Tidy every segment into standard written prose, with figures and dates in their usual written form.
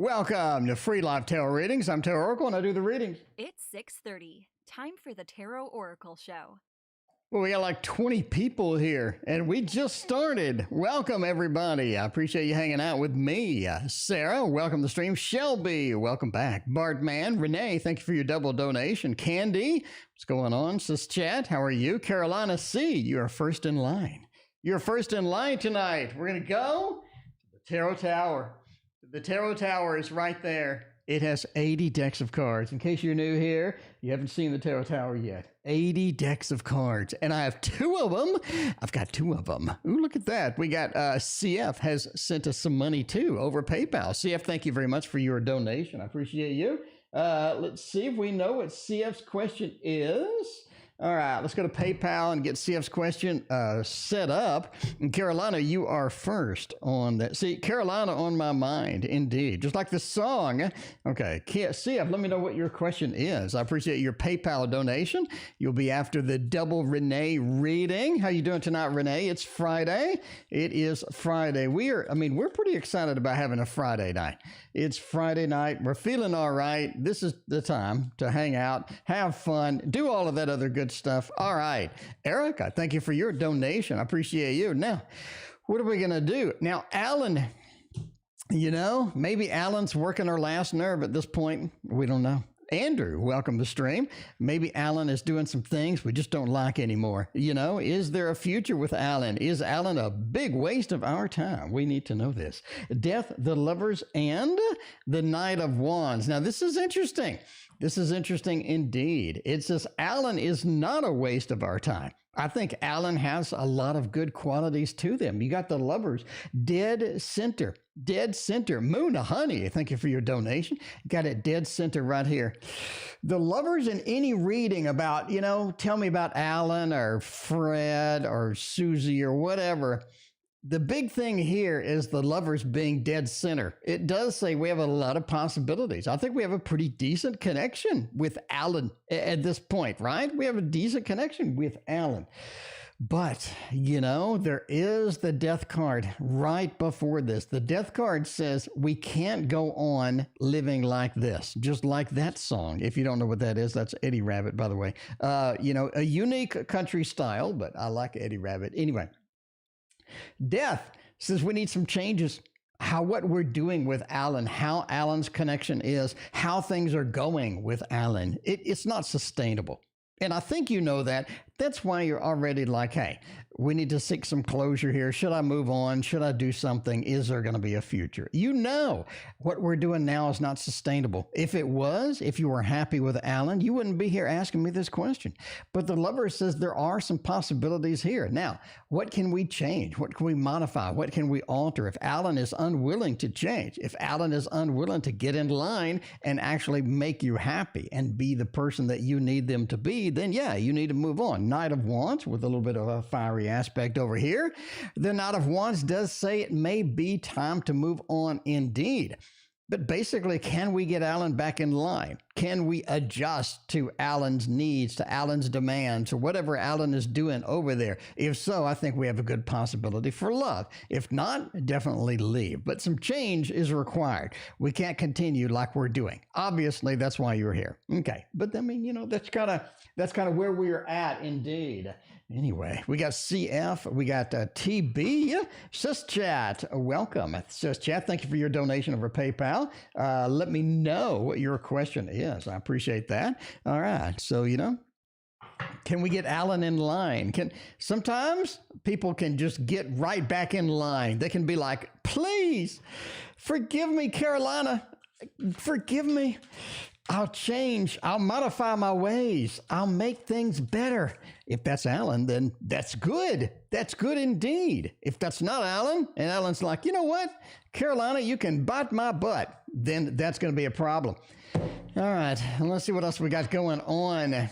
Welcome to Free Live Tarot Readings. I'm Tarot Oracle and I do the readings. It's 6:30. Time for the Tarot Oracle Show. Well, we got like 20 people here and we just started. Welcome, everybody. I appreciate you hanging out with me. Sarah, welcome to the stream. Shelby, welcome back. Bartman, Renee, thank you for your double donation. Candy, what's going on? Sis Chat, how are you? Carolina C, you are first in line. You're first in line tonight. We're going to go to the Tarot Tower. The Tarot Tower is right there. It has 80 decks of cards. In case you're new here, you haven't seen the Tarot Tower yet. 80 decks of cards. And I have two of them. I've got two of them. Ooh, look at that. We got CF has sent us some money too over PayPal. CF, thank you very much for your donation. I appreciate you. Let's see if we know what CF's question is. All right, let's go to PayPal and get CF's question set up. And Carolina, you are first on that. See, Carolina on my mind, indeed. Just like the song. Okay, CF, let me know what your question is. I appreciate your PayPal donation. You'll be after the double Renee reading. How you doing tonight, Renee? It's Friday. It is Friday. We're pretty excited about having a Friday night. It's Friday night. We're feeling all right. This is the time to hang out, have fun, do all of that other good stuff. All right. Erica, thank you for your donation. I appreciate you. Now, what are we going to do? Now, Alan, maybe Alan's working her last nerve at this point. We don't know. Andrew, welcome to the stream. Maybe Alan is doing some things we just don't like anymore. Is there a future with Alan? Is Alan a big waste of our time? We need to know this. Death, the Lovers, and the Knight of Wands. Now, this is interesting. This is interesting indeed. It says Alan is not a waste of our time. I think Alan has a lot of good qualities to them. You got the Lovers, dead center. Dead center. Moon Honey, thank you for your donation. Got it dead center right here. The Lovers in any reading about, tell me about Alan or Fred or Susie or whatever. The big thing here is the Lovers being dead center. It does say we have a lot of possibilities. I think we have a pretty decent connection with Alan at this point, right? We have a decent connection with Alan. But, there is the death card right before this. The death card says we can't go on living like this, just like that song. If you don't know what that is, that's Eddie Rabbitt, by the way. A unique country style, but I like Eddie Rabbitt. Anyway, death says we need some changes. What we're doing with Alan, how Alan's connection is, how things are going with Alan. It's not sustainable. And I think you know that. That's why you're already like, hey, we need to seek some closure here. Should I move on? Should I do something? Is there going to be a future? What we're doing now is not sustainable. If it was, if you were happy with Alan, you wouldn't be here asking me this question. But the Lover says there are some possibilities here. Now, what can we change? What can we modify? What can we alter? If Alan is unwilling to change, if Alan is unwilling to get in line and actually make you happy and be the person that you need them to be, then yeah, you need to move on. Knight of Wands with a little bit of a fiery aspect over here. The Knight of Wands does say it may be time to move on indeed. But basically, can we get Alan back in line? Can we adjust to Alan's needs, to Alan's demands, or whatever Alan is doing over there? If so, I think we have a good possibility for love. If not, definitely leave. But some change is required. We can't continue like we're doing. Obviously, that's why you're here. Okay, but that's kind of where we're at indeed. Anyway, we got CF, we got TB, Sis Chat, welcome. Sis Chat, thank you for your donation over PayPal. Let me know what your question is. I appreciate that. All right, so, can we get Alan in line? Sometimes people can just get right back in line. They can be like, please, forgive me, Carolina, forgive me. I'll change. I'll modify my ways. I'll make things better. If that's Alan, then that's good. That's good indeed. If that's not Alan, and Alan's like, you know what, Carolina, you can bite my butt, then that's going to be a problem. All right, let's see what else we got going on.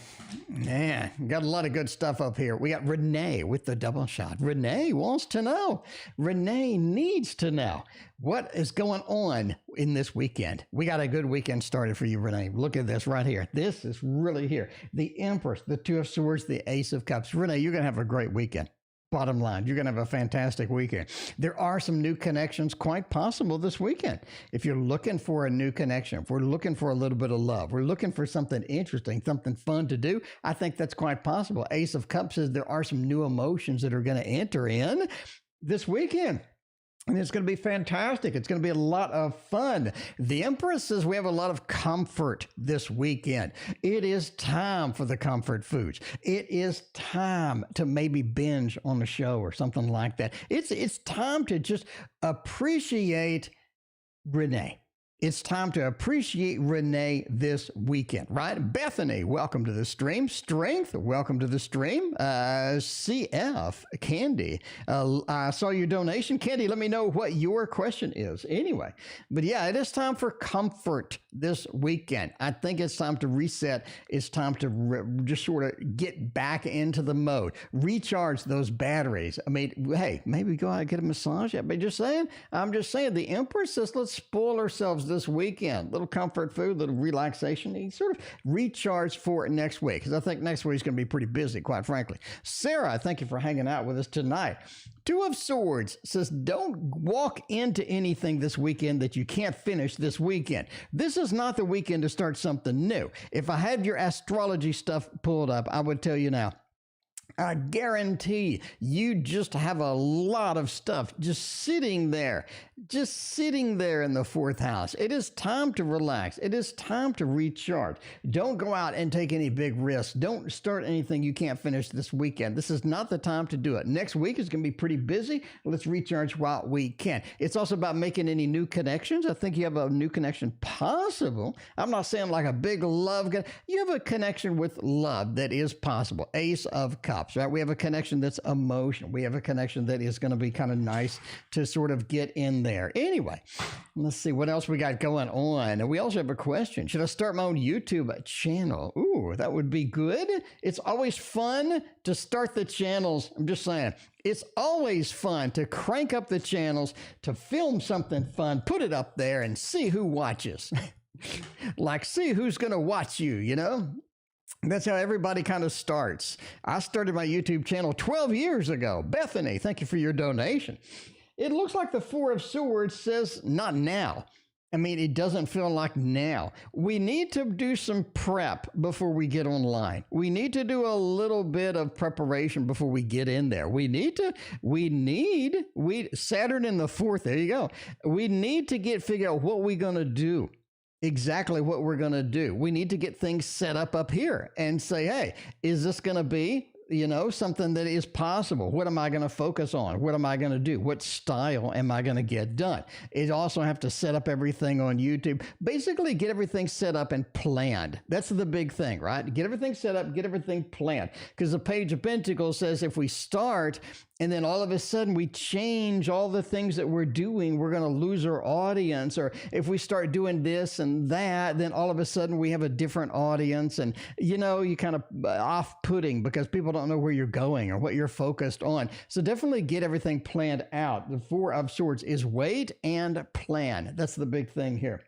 Man, got a lot of good stuff up here. We got Renee with the double shot. Renee wants to know. Renee needs to know what is going on in this weekend. We got a good weekend started for you, Renee. Look at this right here. This is really here. The Empress, the Two of Swords, the Ace of Cups. Renee, you're going to have a great weekend. Bottom line, you're going to have a fantastic weekend. There are some new connections quite possible this weekend. If you're looking for a new connection, if we're looking for a little bit of love, we're looking for something interesting, something fun to do, I think that's quite possible. Ace of Cups says there are some new emotions that are going to enter in this weekend. And it's going to be fantastic. It's going to be a lot of fun. The Empress says we have a lot of comfort this weekend. It is time for the comfort foods. It is time to maybe binge on a show or something like that. It's time to just appreciate Renee. It's time to appreciate Renee this weekend, right? Bethany, welcome to the stream. Strength, welcome to the stream. CF, Candy, I saw your donation. Candy, let me know what your question is anyway. But yeah, it is time for comfort this weekend. I think it's time to reset. It's time to just sort of get back into the mode, recharge those batteries. I mean, hey, maybe go out and get a massage. I'm just saying, the Empress says, let's spoil ourselves this weekend. Little comfort food, little relaxation. You sort of recharge for next week, because I think next week's going to be pretty busy, quite frankly. Sarah, thank you for hanging out with us tonight. Two of Swords says, don't walk into anything this weekend that you can't finish this weekend. This is not the weekend to start something new. If I had your astrology stuff pulled up, I would tell you now, I guarantee you just have a lot of stuff just sitting there in the fourth house. It is time to relax. It is time to recharge. Don't go out and take any big risks. Don't start anything you can't finish this weekend. This is not the time to do it. Next week is going to be pretty busy. Let's recharge while we can. It's also about making any new connections. I think you have a new connection possible. I'm not saying like a big love. You have a connection with love that is possible. Ace of Cups. Right? We have a connection that's emotional. We have a connection that is going to be kind of nice to sort of get in there. Anyway, let's see what else we got going on. And we also have a question. Should I start my own YouTube channel? Ooh, that would be good. It's always fun to start the channels. I'm just saying. It's always fun to crank up the channels, to film something fun, put it up there and see who watches. Like, see who's going to watch you, you know? That's how everybody kind of starts. I started my YouTube channel 12 years ago. Bethany, thank you for your donation. It looks like the Four of Swords says not now. I mean, it doesn't feel like now. We need to do some prep before we get online. We need to do a little bit of preparation before we get in there. Saturn in the fourth, there you go. We need to figure out what we're going to do. Exactly what we're going to do. We need to get things set up here and say, hey, is this going to be, something that is possible? What am I going to focus on? What am I going to do? What style am I going to get done? It also have to set up everything on YouTube. Basically, get everything set up and planned. That's the big thing, right? Get everything set up, get everything planned. Because the Page of Pentacles says if we start and then all of a sudden we change all the things that we're doing, we're going to lose our audience. Or if we start doing this and that, then all of a sudden we have a different audience. And, you kind of off-putting because people don't know where you're going or what you're focused on. So definitely get everything planned out. The Four of Swords is wait and plan. That's the big thing here.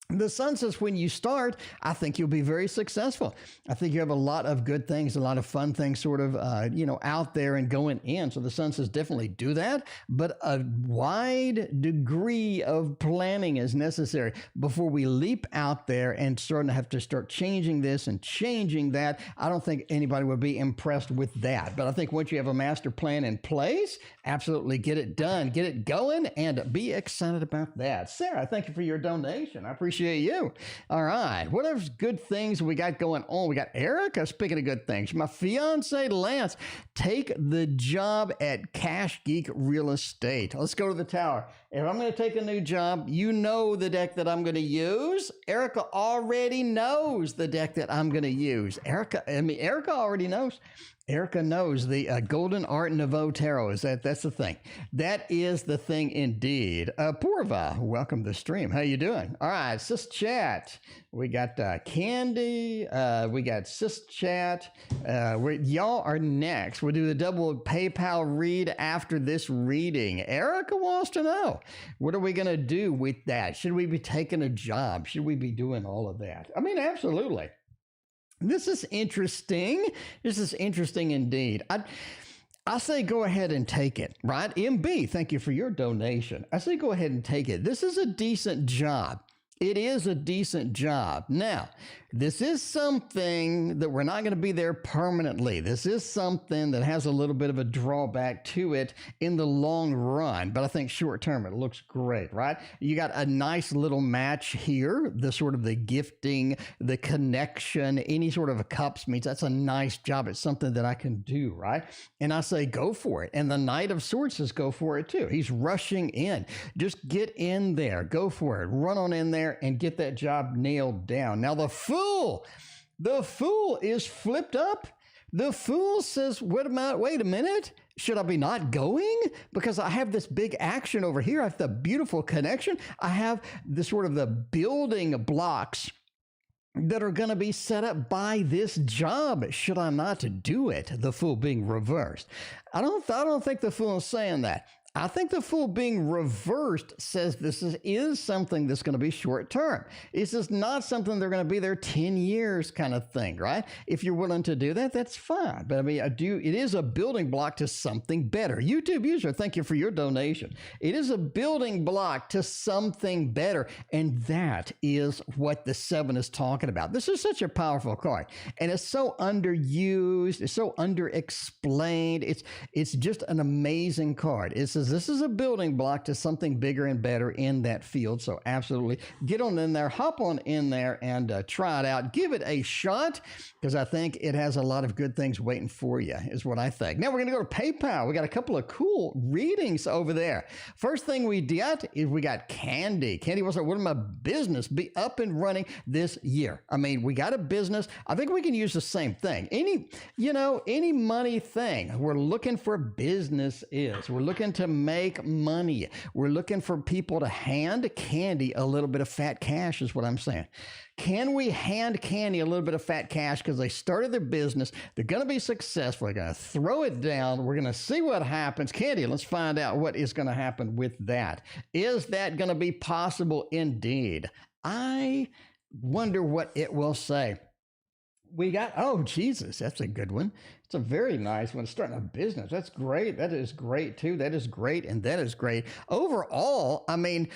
The Sun says when you start, I think you'll be very successful. I think you have a lot of good things, a lot of fun things sort of, out there and going in. So the Sun says definitely do that. But a wide degree of planning is necessary before we leap out there and have to start changing this and changing that. I don't think anybody would be impressed with that. But I think once you have a master plan in place, absolutely get it done, get it going, and be excited about that. Sarah, thank you for your donation. I appreciate you. All right. What are good things we got going on? We got Erica, speaking of good things. My fiance, Lance, take the job at Cash Geek Real Estate. Let's go to the tower. If I'm going to take a new job, you know the deck that I'm going to use. Erica already knows the deck that I'm going to use. Erica already knows. Erica knows the Golden Art Nouveau Tarot. That's the thing. That is the thing indeed. Purva, welcome to the stream. How you doing? All right, Sis Chat. We got Candy. We got Sis Chat. Y'all are next. We'll do the double PayPal read after this reading. Erica wants to know, what are we going to do with that? Should we be taking a job? Should we be doing all of that? I mean, absolutely. This is interesting. This is interesting indeed. I say go ahead and take it, right? MB, thank you for your donation. I say go ahead and take it. This is a decent job. It is a decent job. Now, this is something that we're not going to be there permanently. This is something that has a little bit of a drawback to it in the long run, but I think short term it looks great, right? You got a nice little match here, the sort of the gifting, the connection, any sort of a cups means that's a nice job. It's something that I can do, right? And I say go for it. And the Knight of Swords says go for it too. He's rushing in. Just get in there, go for it, run on in there and get that job nailed down. Now the fool is flipped up. The fool says, wait a minute. Should I be not going? Because I have this big action over here. I have the beautiful connection. I have the sort of the building blocks that are going to be set up by this job. Should I not do it? The fool being reversed. I don't think the fool is saying that. I think the fool being reversed says this is something that's going to be short term. This is not something they're going to be there 10 years kind of thing, right? If you're willing to do that, that's fine. But I mean, it is a building block to something better. YouTube user, thank you for your donation. It is a building block to something better. And that is what the 7 is talking about. This is such a powerful card. And it's so underused. It's so underexplained. It's just an amazing card. It says this is a building block to something bigger and better in that field. So absolutely get on in there, hop on in there and try it out. Give it a shot because I think it has a lot of good things waiting for you is what I think. Now we're going to go to PayPal. We got a couple of cool readings over there. First thing we did is we got Candy. Candy was like, what my business be up and running this year? I mean, we got a business. I think we can use the same thing. Any money thing we're looking for business is. We're looking to make money. We're looking for people to hand Candy a little bit of fat cash is what I'm saying. Can we hand Candy a little bit of fat cash because they started their business? They're going to be successful. They're going to throw it down. We're going to see what happens. Candy, let's find out what is going to happen with that. Is that going to be possible indeed? I wonder what it will say. We got, oh, Jesus, that's a good one. It's a very nice one. Starting a business. That's great. That is great, too. That is great. And that is great. Overall, I mean,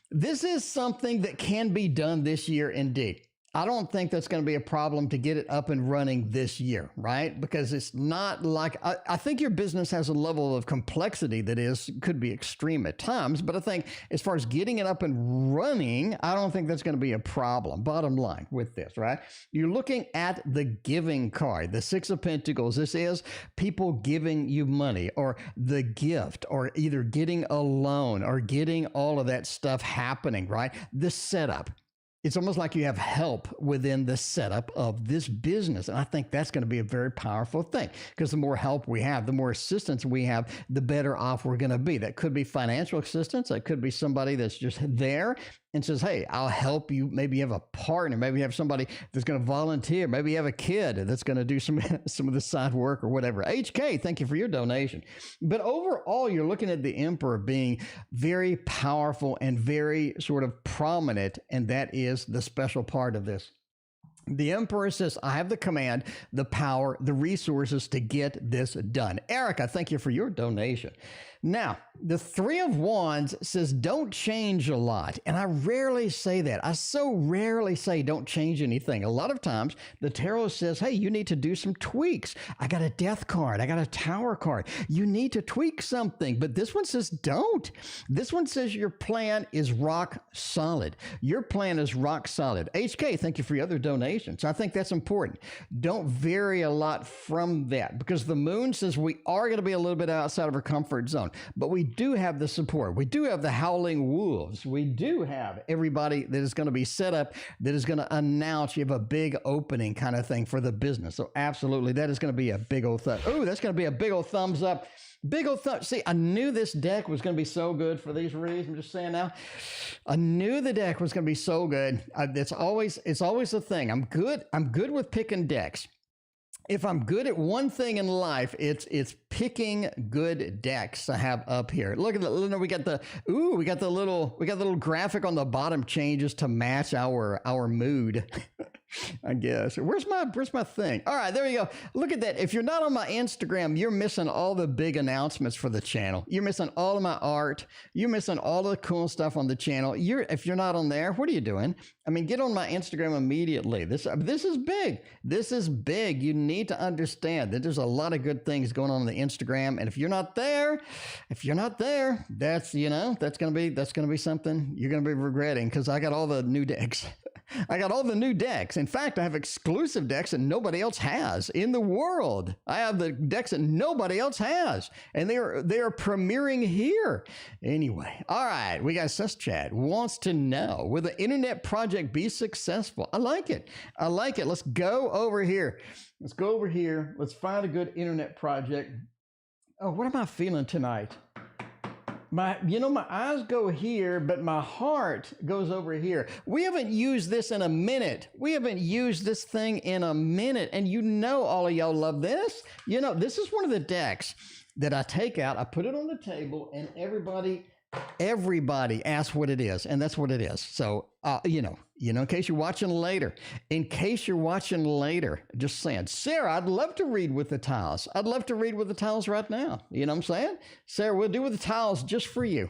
this is something that can be done this year indeed. I don't think that's going to be a problem to get it up and running this year, right? Because it's not like, I think your business has a level of complexity that could be extreme at times, but I think as far as getting it up and running, I don't think that's going to be a problem. Bottom line with this, right? You're looking at the giving card, the 6 of Pentacles. This is people giving you money or the gift or either getting a loan or getting all of that stuff happening, right? The setup. It's almost like you have help within the setup of this business. And I think that's going to be a very powerful thing because the more help we have, the more assistance we have, the better off we're going to be. That could be financial assistance. That could be somebody that's just there and says, hey, I'll help you. Maybe you have a partner. Maybe you have somebody that's going to volunteer. Maybe you have a kid that's going to do some of the side work or whatever. HK, thank you for your donation. But overall, you're looking at the Emperor being very powerful and very sort of prominent, and that is the special part of this. The Emperor says, I have the command, the power, the resources to get this done. Erica, thank you for your donation. Now, the 3 of Wands says, don't change a lot. And I rarely say that. I so rarely say don't change anything. A lot of times, the tarot says, hey, you need to do some tweaks. I got a Death card. I got a Tower card. You need to tweak something. But this one says don't. This one says your plan is rock solid. Your plan is rock solid. HK, thank you for your other donations. I think that's important. Don't vary a lot from that because the Moon says we are going to be a little bit outside of our comfort zone. But we do have the support. We do have the Howling Wolves. We do have everybody that is going to be set up, that is going to announce you have a big opening kind of thing for the business. So absolutely, that is going to be a big old thumbs. Oh, that's going to be a big old thumbs up. Big old thumb. See, I knew this deck was going to be so good for these reads. I'm just saying now. I knew the deck was going to be so good. It's always the thing. I'm good with picking decks. If I'm good at one thing in life, it's picking good decks to have up here. Look at the, we got the little graphic on the bottom changes to match our mood. I guess. Where's my thing? All right, there you go. Look at that. If you're not on my Instagram, you're missing all the big announcements for the channel. You're missing all of my art. You're missing all of the cool stuff on the channel. If you're not on there, what are you doing? I mean, get on my Instagram immediately. This is big. This is big. You need to understand that there's a lot of good things going on the Instagram. And if you're not there, that's gonna be something you're gonna be regretting, because I got all the new decks. I got all the new decks. In fact, I have exclusive decks that nobody else has in the world. I have the decks that nobody else has, and they are premiering here. Anyway, all right, we got Sus Chat wants to know, will the internet project be successful? I like it. Let's go over here. Let's find a good internet project. Oh, what am I feeling tonight? My eyes go here, but my heart goes over here. We haven't used this in a minute. And all of y'all love this. This is one of the decks that I take out, I put it on the table, and everybody asks what it is, and that's what it is. So, in case you're watching later, just saying, Sarah, I'd love to read with the tiles. Right now. You know what I'm saying? Sarah, we'll do with the tiles just for you.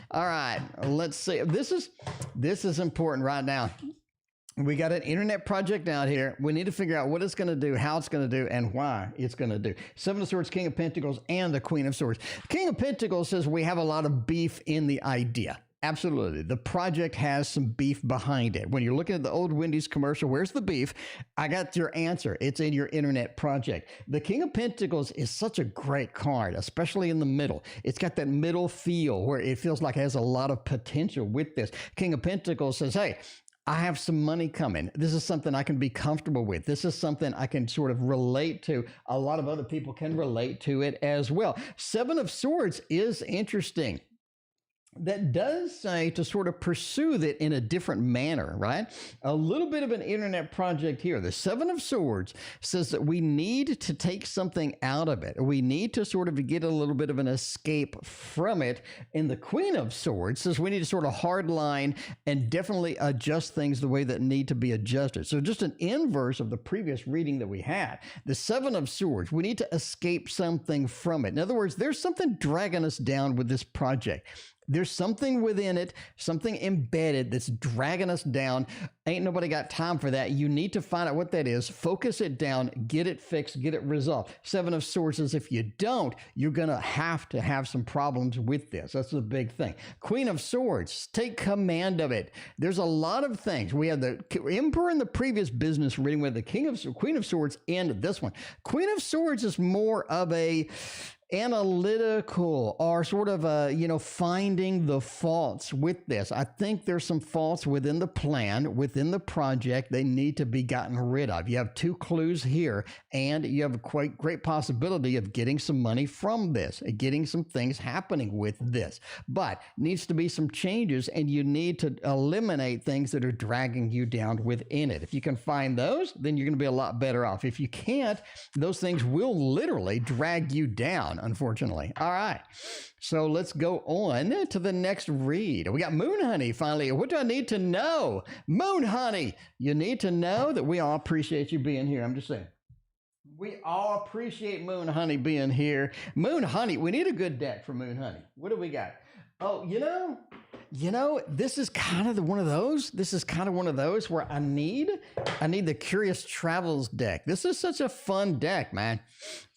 All right, let's see. This is important right now. We got an internet project out here. We need to figure out what it's going to do, how it's going to do, and why it's going to do. Seven of Swords, King of Pentacles, and the Queen of Swords. King of Pentacles says we have a lot of beef in the idea. Absolutely. The project has some beef behind it. When you're looking at the old Wendy's commercial, where's the beef? I got your answer. It's in your internet project. The King of Pentacles is such a great card, especially in the middle. It's got that middle feel where it feels like it has a lot of potential with this. King of Pentacles says, hey, I have some money coming. This is something I can be comfortable with. This is something I can sort of relate to. A lot of other people can relate to it as well. Seven of Swords is interesting. That does say to sort of pursue that in a different manner, right? A little bit of an internet project here. The Seven of Swords says that we need to take something out of it. We need to sort of get a little bit of an escape from it. And the Queen of Swords says we need to sort of hard line and definitely adjust things the way that need to be adjusted. So just an inverse of the previous reading that we had. The Seven of Swords, we need to escape something from it. In other words, there's something dragging us down with this project. There's something within it, something embedded that's dragging us down. Ain't nobody got time for that. You need to find out what that is, focus it down, get it fixed, get it resolved. Seven of Swords says if you don't, you're going to have some problems with this. That's the big thing. Queen of Swords, take command of it. There's a lot of things. We have the Emperor in the previous business reading with the Queen of Swords and this one. Queen of Swords is more of a analytical or sort of finding the faults with this. I think there's some faults within the plan, within the project they need to be gotten rid of. You have two clues here, and you have a quite great possibility of getting some money from this, getting some things happening with this. But needs to be some changes, and you need to eliminate things that are dragging you down within it. If you can find those, then you're going to be a lot better off. If you can't, those things will literally drag you down, unfortunately. All right. So let's go on to the next read. We got Moon Honey finally. What do I need to know? Moon Honey, you need to know that we all appreciate you being here. I'm just saying. We all appreciate Moon Honey being here. Moon Honey, we need a good deck for Moon Honey. What do we got? Oh, this is kind of one of those. This is kind of one of those where I need the Curious Travels deck. This is such a fun deck, man.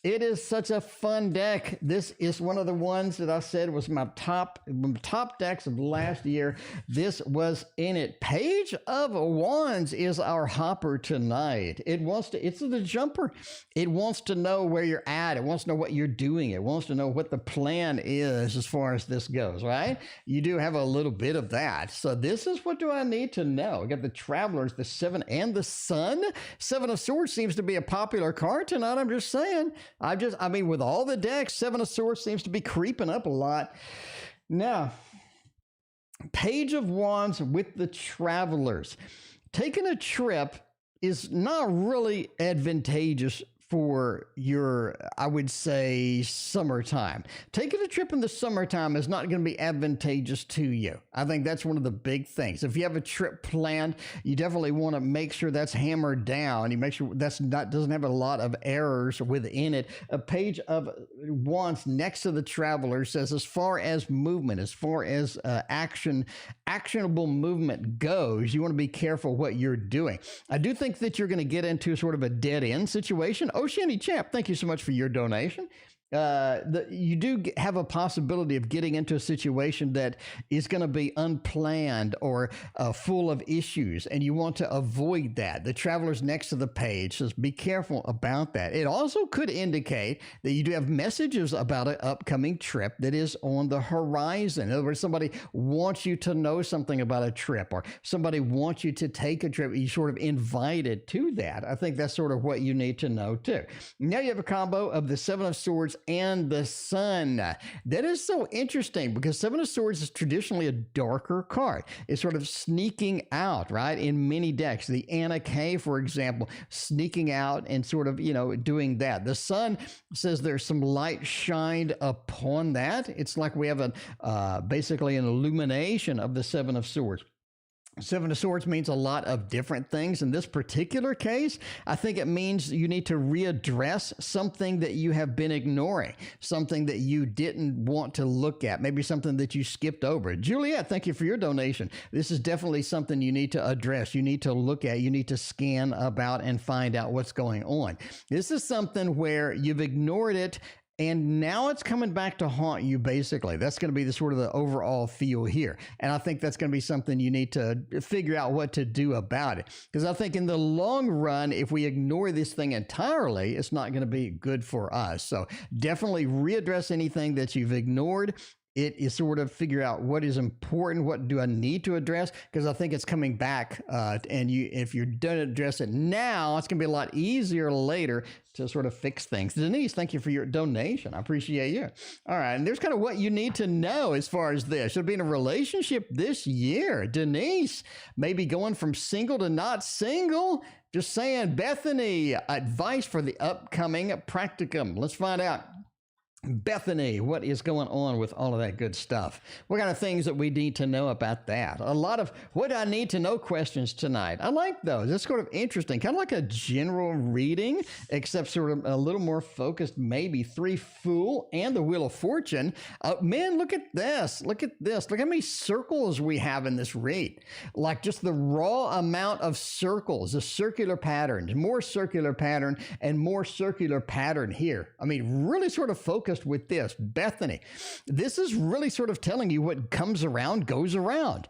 It is such a fun deck. This is one of the ones that I said was my top decks of last year. This was in it. Page of Wands is our hopper tonight. It's the jumper. It wants to know where you're at. It wants to know what you're doing. It wants to know what the plan is as far as this goes, right? You do have a little bit of that. So this is what do I need to know? We got the Travelers, the Seven, and the Sun. Seven of Swords seems to be a popular card tonight. I'm just saying. With all the decks, Seven of Swords seems to be creeping up a lot. Now, Page of Wands with the Travelers. Taking a trip is not really advantageous for your, I would say, summertime. Taking a trip in the summertime is not going to be advantageous to you. I think that's one of the big things. If you have a trip planned, you definitely want to make sure that's hammered down. You make sure that's not doesn't have a lot of errors within it. A page of wants next to the traveler says, as far as movement, as far as actionable movement goes, you want to be careful what you're doing. I do think that you're going to get into sort of a dead end situation. Oceani Champ, thank you so much for your donation. You do have a possibility of getting into a situation that is going to be unplanned or full of issues, and you want to avoid that. The travelers next to the page says be careful about that. It also could indicate that you do have messages about an upcoming trip that is on the horizon. In other words, somebody wants you to know something about a trip, or somebody wants you to take a trip. You sort of invited to that. I think that's sort of what you need to know too. Now you have a combo of the Seven of Swords and the Sun. That is so interesting because Seven of Swords is traditionally a darker card. It's sort of sneaking out, right? In many decks, the Anna K, for example, sneaking out and sort of, doing that. The Sun says there's some light shined upon that. It's like we have basically an illumination of the Seven of Swords. Seven of Swords means a lot of different things. In this particular case, I think it means you need to readdress something that you have been ignoring, something that you didn't want to look at, maybe something that you skipped over. Juliet, thank you for your donation. This is definitely something you need to address. You need to look at, you need to scan about and find out what's going on. This is something where you've ignored it, and now it's coming back to haunt you, basically. That's going to be the sort of the overall feel here. And I think that's going to be something you need to figure out what to do about it. Because I think in the long run, if we ignore this thing entirely, it's not going to be good for us. So definitely readdress anything that you've ignored. It is sort of figure out what is important, what do I need to address, because I think it's coming back, and if you don't address it now, it's going to be a lot easier later to sort of fix things. Denise, thank you for your donation. I appreciate you. All right, and there's kind of what you need to know as far as this. You'll be in a relationship this year. Denise, maybe going from single to not single. Just saying. Bethany, advice for the upcoming practicum. Let's find out. Bethany, what is going on with all of that good stuff? What kind of things that we need to know about that? A lot of what I need to know questions tonight. I like those. It's sort of interesting, kind of like a general reading, except sort of a little more focused, maybe. 3 Fool and the Wheel of Fortune. Man, look at this. Look at this. Look how many circles we have in this read. Like just the raw amount of circles, the circular patterns, more circular pattern and more circular pattern here. I mean, really sort of focused with this. Bethany, this is really sort of telling you what comes around goes around.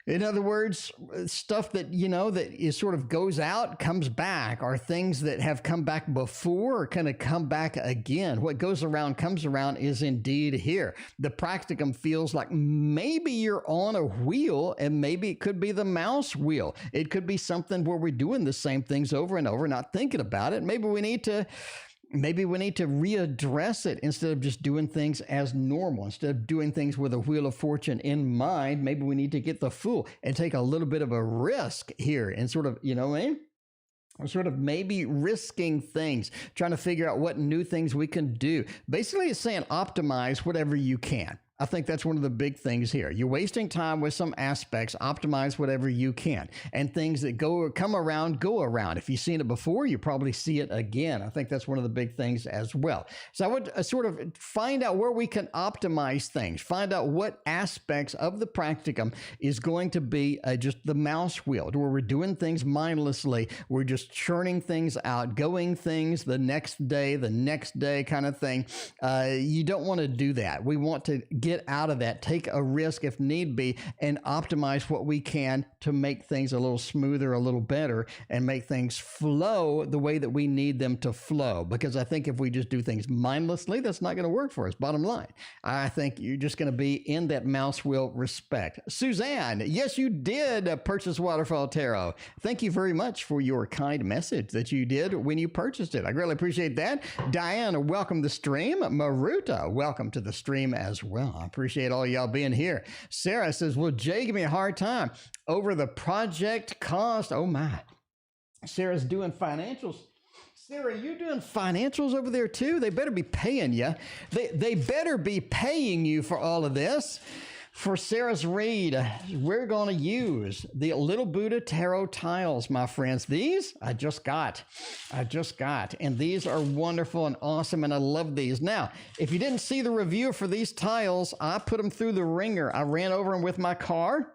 In other words, stuff that, that is sort of goes out, comes back, or things that have come back before or kind of come back again. What goes around comes around is indeed here. The practicum feels like maybe you're on a wheel, and maybe it could be the mouse wheel. It could be something where we're doing the same things over and over, not thinking about it. Maybe we need to readdress it instead of just doing things as normal. Instead of doing things with a Wheel of Fortune in mind, maybe we need to get the Fool and take a little bit of a risk here and sort of, We're sort of maybe risking things, trying to figure out what new things we can do. Basically, it's saying optimize whatever you can. I think that's one of the big things here. You're wasting time with some aspects. Optimize whatever you can. And things that come around, go around. If you've seen it before, you probably see it again. I think that's one of the big things as well. So I would sort of find out where we can optimize things. Find out what aspects of the practicum is going to be just the mouse wheel, where we're doing things mindlessly. We're just churning things out, going things the next day kind of thing. You don't want to do that. We want to get out of that, take a risk if need be, and optimize what we can to make things a little smoother, a little better, and make things flow the way that we need them to flow. Because I think if we just do things mindlessly, that's not going to work for us. Bottom line, I think you're just going to be in that mouse wheel respect. Suzanne, yes, you did purchase Waterfall Tarot. Thank you very much for your kind message that you did when you purchased it. I really appreciate that. Diane, welcome to the stream. Maruta, welcome to the stream as well. I appreciate all y'all being here. Sarah says, well, Jay give me a hard time over the project cost. Oh my. Sarah's doing financials. Sarah, you doing financials over there too? They better be paying you. They better be paying you for all of this. For Sarah's read, we're going to use the Little Buddha Tarot tiles, my friends. These I just got. And these are wonderful and awesome, and I love these. Now, if you didn't see the review for these tiles, I put them through the ringer. I ran over them with my car.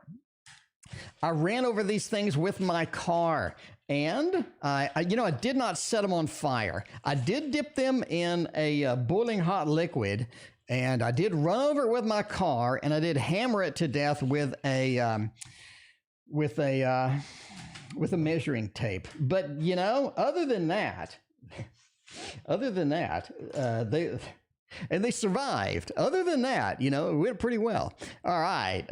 I ran over these things with my car, and I did not set them on fire. I did dip them in a boiling hot liquid, and I did run over it with my car, and I did hammer it to death with a measuring tape. But other than that, they survived. Other than that, it went pretty well. All right.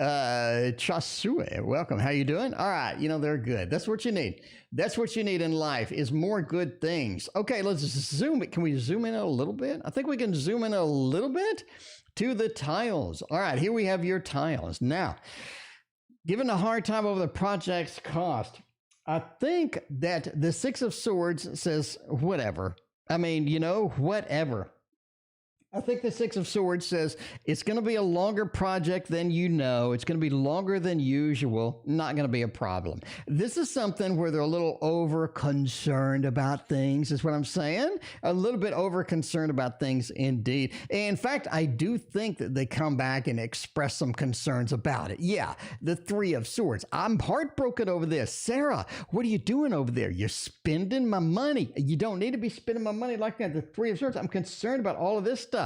Chasue, welcome. How you doing? All right. They're good. That's what you need. That's what you need in life is more good things. Okay, let's zoom it. Can we zoom in a little bit? I think we can zoom in a little bit to the tiles. All right, here we have your tiles. Now, given a hard time over the project's cost, I think that the Six of Swords says whatever. I mean, whatever. I think the Six of Swords says it's going to be a longer project than It's going to be longer than usual. Not going to be a problem. This is something where they're a little over concerned about things, is what I'm saying. A little bit over concerned about things indeed. In fact, I do think that they come back and express some concerns about it. Yeah, the Three of Swords. I'm heartbroken over this. Sarah, what are you doing over there? You're spending my money. You don't need to be spending my money like that. The Three of Swords. I'm concerned about all of this stuff.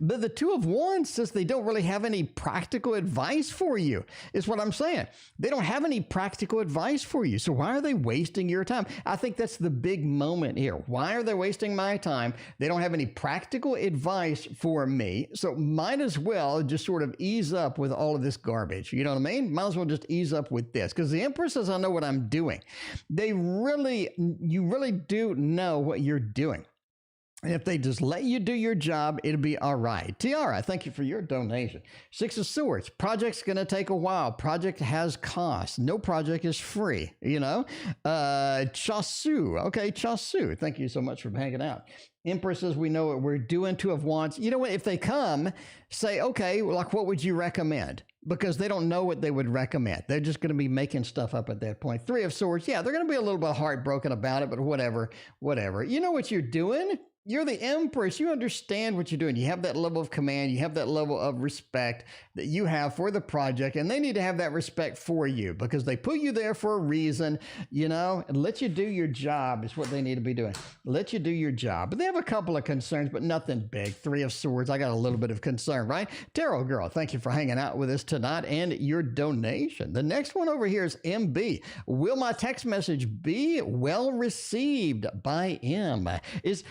But the Two of Wands says they don't really have any practical advice for you, is what I'm saying. They don't have any practical advice for you. So why are they wasting your time? I think that's the big moment here. Why are they wasting my time? They don't have any practical advice for me. So might as well just sort of ease up with all of this garbage. You know what I mean? Might as well just ease up with this, because the Empress says, I know what I'm doing. You really do know what you're doing. And if they just let you do your job, it'll be all right. Tiara, thank you for your donation. Six of Swords. Project's going to take a while. Project has costs. No project is free, Chasu. Okay, Chasu. Thank you so much for hanging out. Empress says, we know what we're doing. Two of Wands. You know what? If they come, say, okay, like, what would you recommend? Because they don't know what they would recommend. They're just going to be making stuff up at that point. Three of Swords. Yeah, they're going to be a little bit heartbroken about it, but whatever. You know what you're doing? You're the Empress. You understand what you're doing. You have that level of command. You have that level of respect that you have for the project, and they need to have that respect for you because they put you there for a reason, and let you do your job is what they need to be doing. Let you do your job. But they have a couple of concerns, but nothing big. Three of Swords. I got a little bit of concern, right? Tarot Girl, thank you for hanging out with us tonight and your donation. The next one over here is MB. Will my text message be well received by M? Is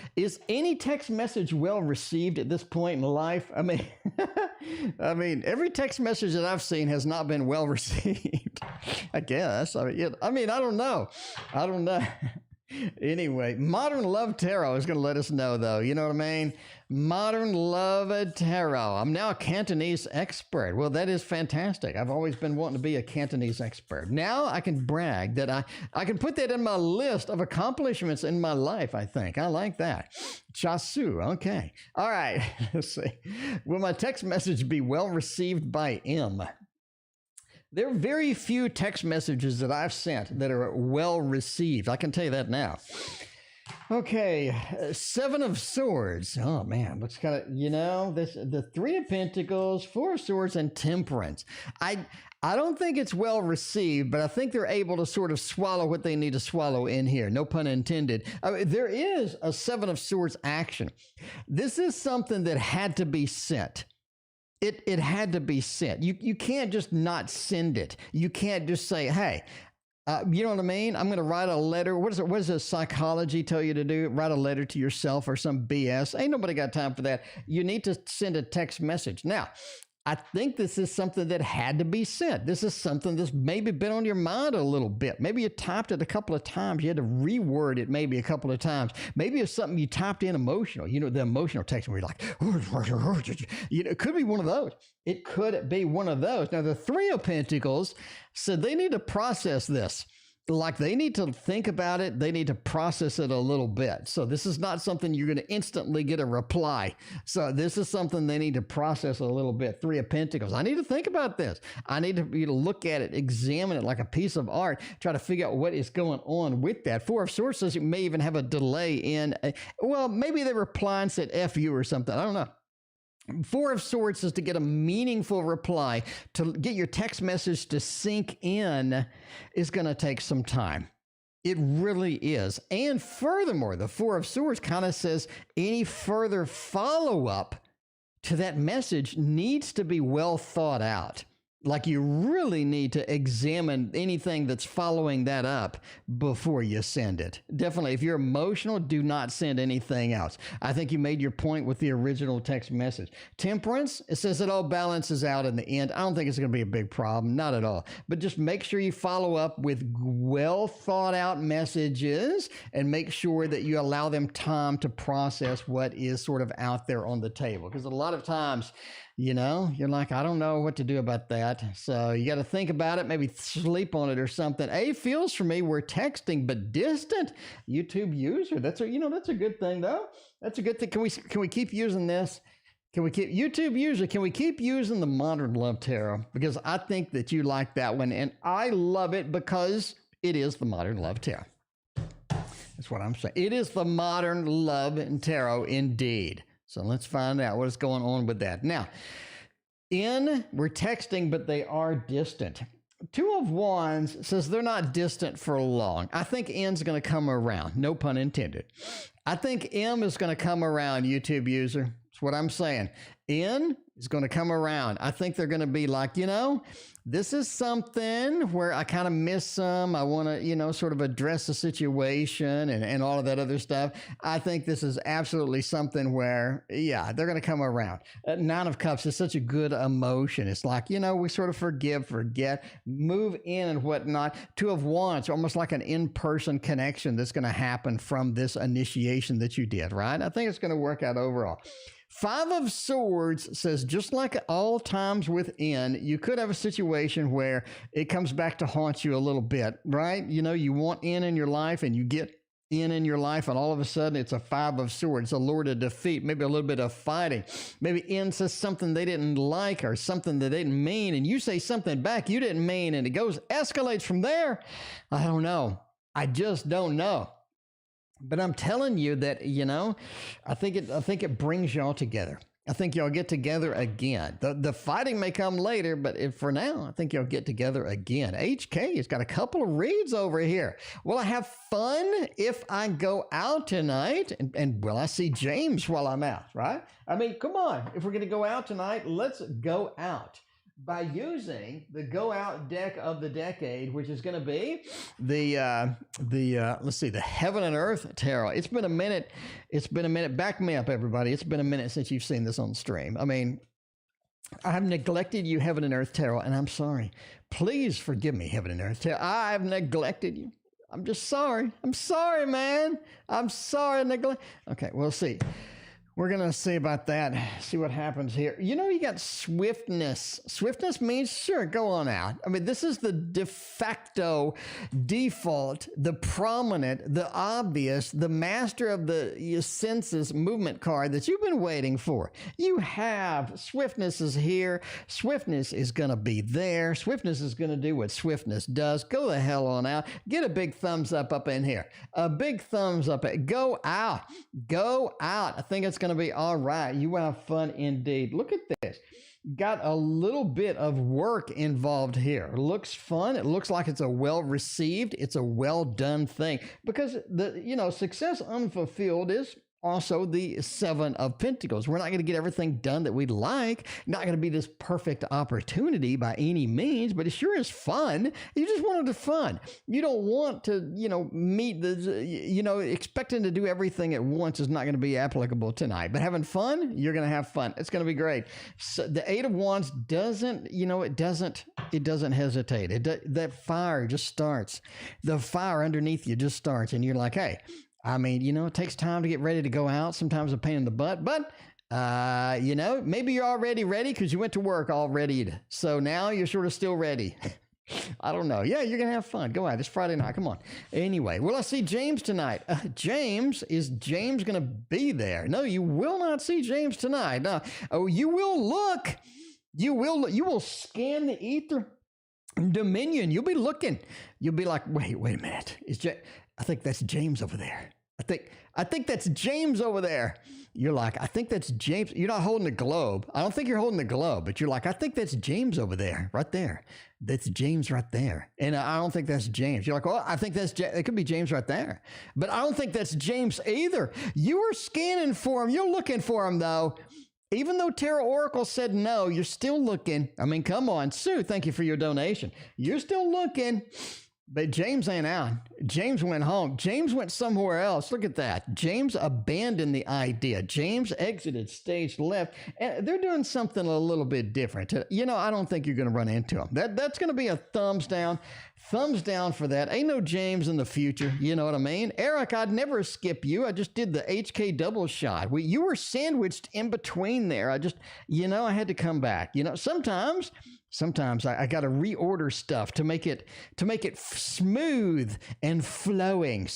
any text message well received at this point in life? I mean, every text message that I've seen has not been well received. I guess. I don't know. Anyway, Modern Love Tarot is going to let us know, though. You know what I mean? Modern Love Tarot. I'm now a Cantonese expert. Well, that is fantastic. I've always been wanting to be a Cantonese expert. Now I can brag that I can put that in my list of accomplishments in my life, I think. I like that. Chasu. Okay. All right. Let's see. Will my text message be well received by M? There are very few text messages that I've sent that are well received. I can tell you that now. Okay, Seven of Swords. Oh, man, what's kind of, the Three of Pentacles, Four of Swords, and Temperance. I don't think it's well received, but I think they're able to sort of swallow what they need to swallow in here. No pun intended. There is a Seven of Swords action. This is something that had to be sent. It had to be sent. You can't just not send it. You can't just say, hey, you know what I mean? I'm going to write a letter. What does a psychology tell you to do? Write a letter to yourself or some BS. Ain't nobody got time for that. You need to send a text message. Now, I think this is something that had to be sent. This is something that's maybe been on your mind a little bit. Maybe you typed it a couple of times. You had to reword it maybe a couple of times. Maybe it's something you typed in emotional. The emotional text where you're like, it could be one of those. It could be one of those. Now, the Three of Pentacles said they need to process this. like they need to think about it. They need to process it a little bit. So this is not something you're going to instantly get a reply. So this is something they need to process a little bit. Three of Pentacles. I need to think about this. I need to be to look at it, examine it like a piece of art, try to figure out what is going on with that. Four of Swords says you may even have a delay in, well, maybe they reply and said F you or something. I don't know. Four of Swords is to get a meaningful reply. To get your text message to sink in is going to take some time. It really is. And furthermore, the Four of Swords kind of says any further follow-up to that message needs to be well thought out. Like you really need to examine anything that's following that up before you send it. Definitely, if you're emotional, do not send anything else. I think you made your point with the original text message. Temperance, it says it all balances out in the end. I don't think it's going to be a big problem, not at all. But just make sure you follow up with well thought out messages and make sure that you allow them time to process what is sort of out there on the table. Because a lot of times, you know, you're like, I don't know what to do about that. So you got to think about it, maybe sleep on it or something. A feels for me, we're texting, but distant. YouTube user, that's a good thing though. That's a good thing. Can we keep using this? Can we keep YouTube user? Can we keep using the Modern Love Tarot? Because I think that you like that one, and I love it because it is the Modern Love Tarot. That's what I'm saying. It is the Modern Love Tarot indeed. So let's find out what's going on with that. Now, we're texting, but they are distant. Two of Wands says they're not distant for long. I think N's going to come around. No pun intended. I think M is going to come around, YouTube user. That's what I'm saying. N is going to come around. I think they're going to be like, you know, this is something where I kind of miss them. I want to, you know, sort of address the situation and all of that other stuff. I think this is absolutely something where, yeah, they're going to come around. Nine of Cups is such a good emotion. It's like, you know, we sort of forgive, forget, move in and whatnot. Two of Wands, almost like an in-person connection that's going to happen from this initiation that you did, right? I think it's going to work out overall. Five of Swords says, just like all times within, you could have a situation where it comes back to haunt you a little bit, right? You know, you want in your life and you get in your life, and all of a sudden it's a Five of Swords, a Lord of Defeat, maybe a little bit of fighting. Maybe N says something they didn't like or something that they didn't mean, and you say something back you didn't mean, and it escalates from there. I don't know. I just don't know. But I'm telling you that, you know, I think it brings y'all together. I think y'all get together again. The fighting may come later, but for now, I think y'all get together again. HK has got a couple of reads over here. Will I have fun if I go out tonight? And will I see James while I'm out, right? I mean, come on. If we're going to go out tonight, let's go out by using the Go Out deck of the decade, which is going to be let's see, the Heaven and Earth Tarot. It's been a minute. Back me up, everybody. It's been a minute since you've seen this on stream. I mean, I have neglected you, Heaven and Earth Tarot, and I'm sorry. Please forgive me, Heaven and Earth Tarot. I've neglected you. I'm just sorry. I'm sorry, man. I'm sorry. Okay, we'll see. We're going to see about that, see what happens here. You know, you got swiftness. Swiftness means, sure, go on out. I mean, this is the de facto default, the prominent, the obvious, the master of the senses movement card that you've been waiting for. You have swiftness is here. Swiftness is going to be there. Swiftness is going to do what swiftness does. Go the hell on out. Get a big thumbs up in here. A big thumbs up. Go out. Go out. I think it's going to be all right. You will have fun indeed. Look at this. Got a little bit of work involved here. Looks fun. It looks like it's a well received, it's a well done thing, because success unfulfilled is also the Seven of Pentacles. We're not going to get everything done that we'd like. Not going to be this perfect opportunity by any means, but it sure is fun. You just wanted the fun. You don't want to, meet expecting to do everything at once is not going to be applicable tonight. But having fun, you're going to have fun. It's going to be great. So the Eight of Wands doesn't hesitate. That fire just starts. The fire underneath you just starts, and you're like, hey, I mean, it takes time to get ready to go out. Sometimes a pain in the butt, but, maybe you're already ready because you went to work all ready. So now you're sort of still ready. I don't know. Yeah, you're going to have fun. Go out. It's Friday night. Come on. Anyway, will I see James tonight? Is James going to be there? No, you will not see James tonight. No. Oh, you will look. You will scan the ether dominion. You'll be looking. You'll be like, wait a minute. I think that's James over there. I think that's James over there. You're like, I think that's James. You're not holding the globe. I don't think you're holding the globe, but you're like, I think that's James over there, right there. That's James right there. And I don't think that's James. You're like, well, I think it could be James right there. But I don't think that's James either. You were scanning for him. You're looking for him, though. Even though Tarot Oracle said no, you're still looking. I mean, come on. Sue, thank you for your donation. You're still looking. But James ain't out. James went home. James went somewhere else. Look at that. James abandoned the idea. James exited stage left. And they're doing something a little bit different. I don't think you're going to run into him. That's going to be a thumbs down. Thumbs down for that. Ain't no James in the future. You know what I mean? Eric, I'd never skip you. I just did the HK double shot. You were sandwiched in between there. I had to come back. Sometimes I got to reorder stuff to make it smooth and flowing.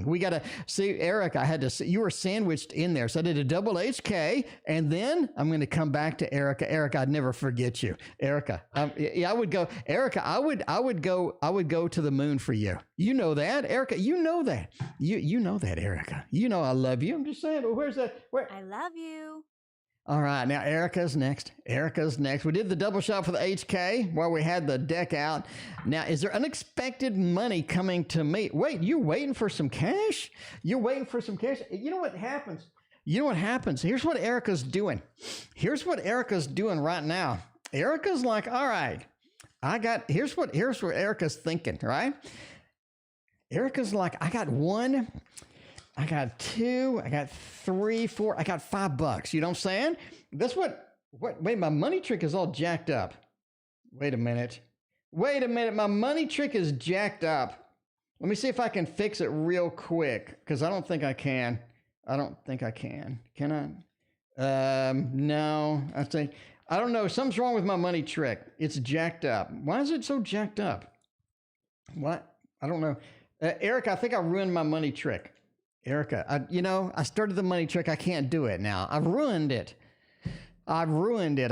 We got to see, Eric, you were sandwiched in there. So I did a double HK, and then I'm going to come back to Erica. Erica, I'd never forget you. Erica, I would go, Erica, I would go to the moon for you. You know that, Erica, you know that. You know that, Erica. You know I love you. I'm just saying, but where's that? I love you. All right, now Erica's next. We did the double shot for the HK while we had the deck out. Now, is there unexpected money coming to me? Wait, you waiting for some cash? You know what happens? Here's what Erica's doing. Right now. Erica's like, all right, here's what Erica's thinking, right? Erica's like, I got one. I got two, I got three, four, I got $5. You know what I'm saying? That's wait, my money trick is all jacked up. Wait a minute. My money trick is jacked up. Let me see if I can fix it real quick, because I don't think I can. Can I? No, I don't know. Something's wrong with my money trick. It's jacked up. Why is it so jacked up? What? I don't know. Eric, I think I ruined my money trick. Erica, I started the money trick. I can't do it now. I've ruined it. I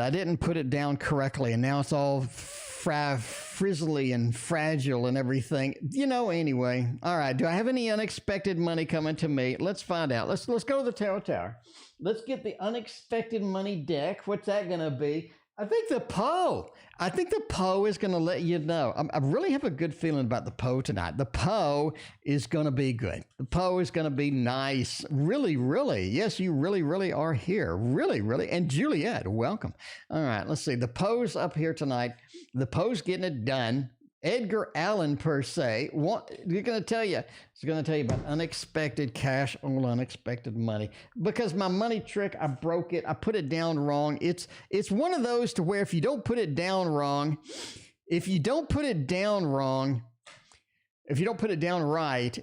didn't put it down correctly, and now it's all frizzly and fragile and everything. Anyway. All right. Do I have any unexpected money coming to me? Let's find out. Let's go to the Tarot Tower. Let's get the unexpected money deck. What's that going to be? I think the Poe is going to let you know. I really have a good feeling about the Poe tonight. The Poe is going to be good. The Poe is going to be nice. Really, really. Yes, you really, really are here. Really, really. And Juliet, welcome. All right, let's see. The Poe's up here tonight. The Poe's getting it done. Edgar Allan, per se, he's going to tell you about unexpected cash or unexpected money. Because my money trick, I broke it. I put it down wrong. It's one of those to where if you don't put it down right, it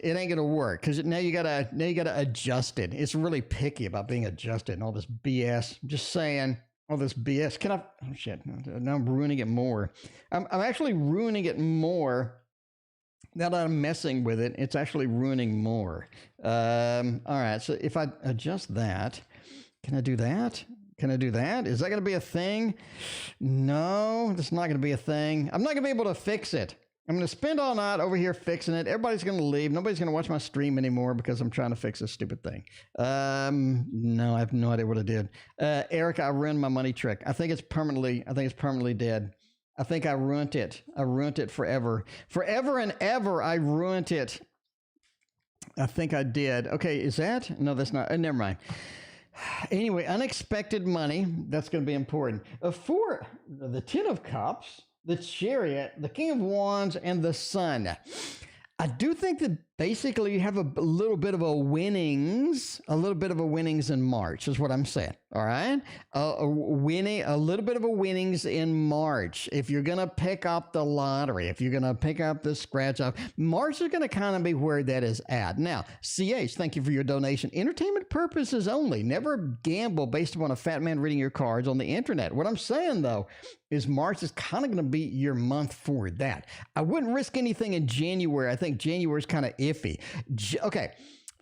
ain't going to work. Because now you gotta adjust it. It's really picky about being adjusted and all this BS. I'm just saying. All this BS. Oh shit. Now I'm ruining it more. I'm actually ruining it more. Now that I'm messing with it, it's actually ruining more. All right. So if I adjust that, can I do that? Is that going to be a thing? No, that's not going to be a thing. I'm not going to be able to fix it. I'm going to spend all night over here fixing it. Everybody's going to leave. Nobody's going to watch my stream anymore because I'm trying to fix this stupid thing. No, I have no idea what I did. Erica, I ruined my money trick. I think it's permanently dead. I think I ruined it. I ruined it forever. Forever and ever, I ruined it. I think I did. Okay, is that? No, that's not. Never mind. Anyway, unexpected money. That's going to be important. For the Ten of Cups, the Chariot, the King of Wands, and the Sun. I do think that Basically, you have a little bit of a winnings in March is what I'm saying. All right. A little bit of a winnings in March. If you're going to pick up the lottery, if you're going to pick up the scratch off, March is going to kind of be where that is at. Now, CH, thank you for your donation. Entertainment purposes only. Never gamble based upon a fat man reading your cards on the internet. What I'm saying, though, is March is kind of going to be your month for that. I wouldn't risk anything in January. I think January is kind of iffy. Okay.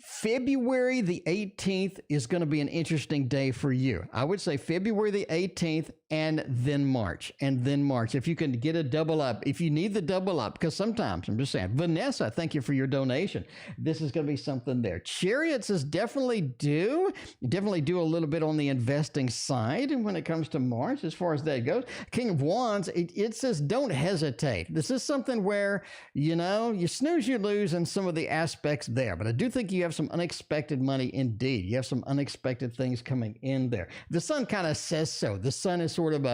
February the 18th is going to be an interesting day for you. I would say February the 18th and then March. If you can get a double up, if you need the double up, because sometimes, I'm just saying, Vanessa, thank you for your donation. This is going to be something there. Chariots is definitely do a little bit on the investing side when it comes to March, as far as that goes. King of Wands, it says don't hesitate. This is something where, you snooze, you lose in some of the aspects there. But I do think you have some unexpected money indeed. You have some unexpected things coming in there. The sun kind of says so. The sun is sort of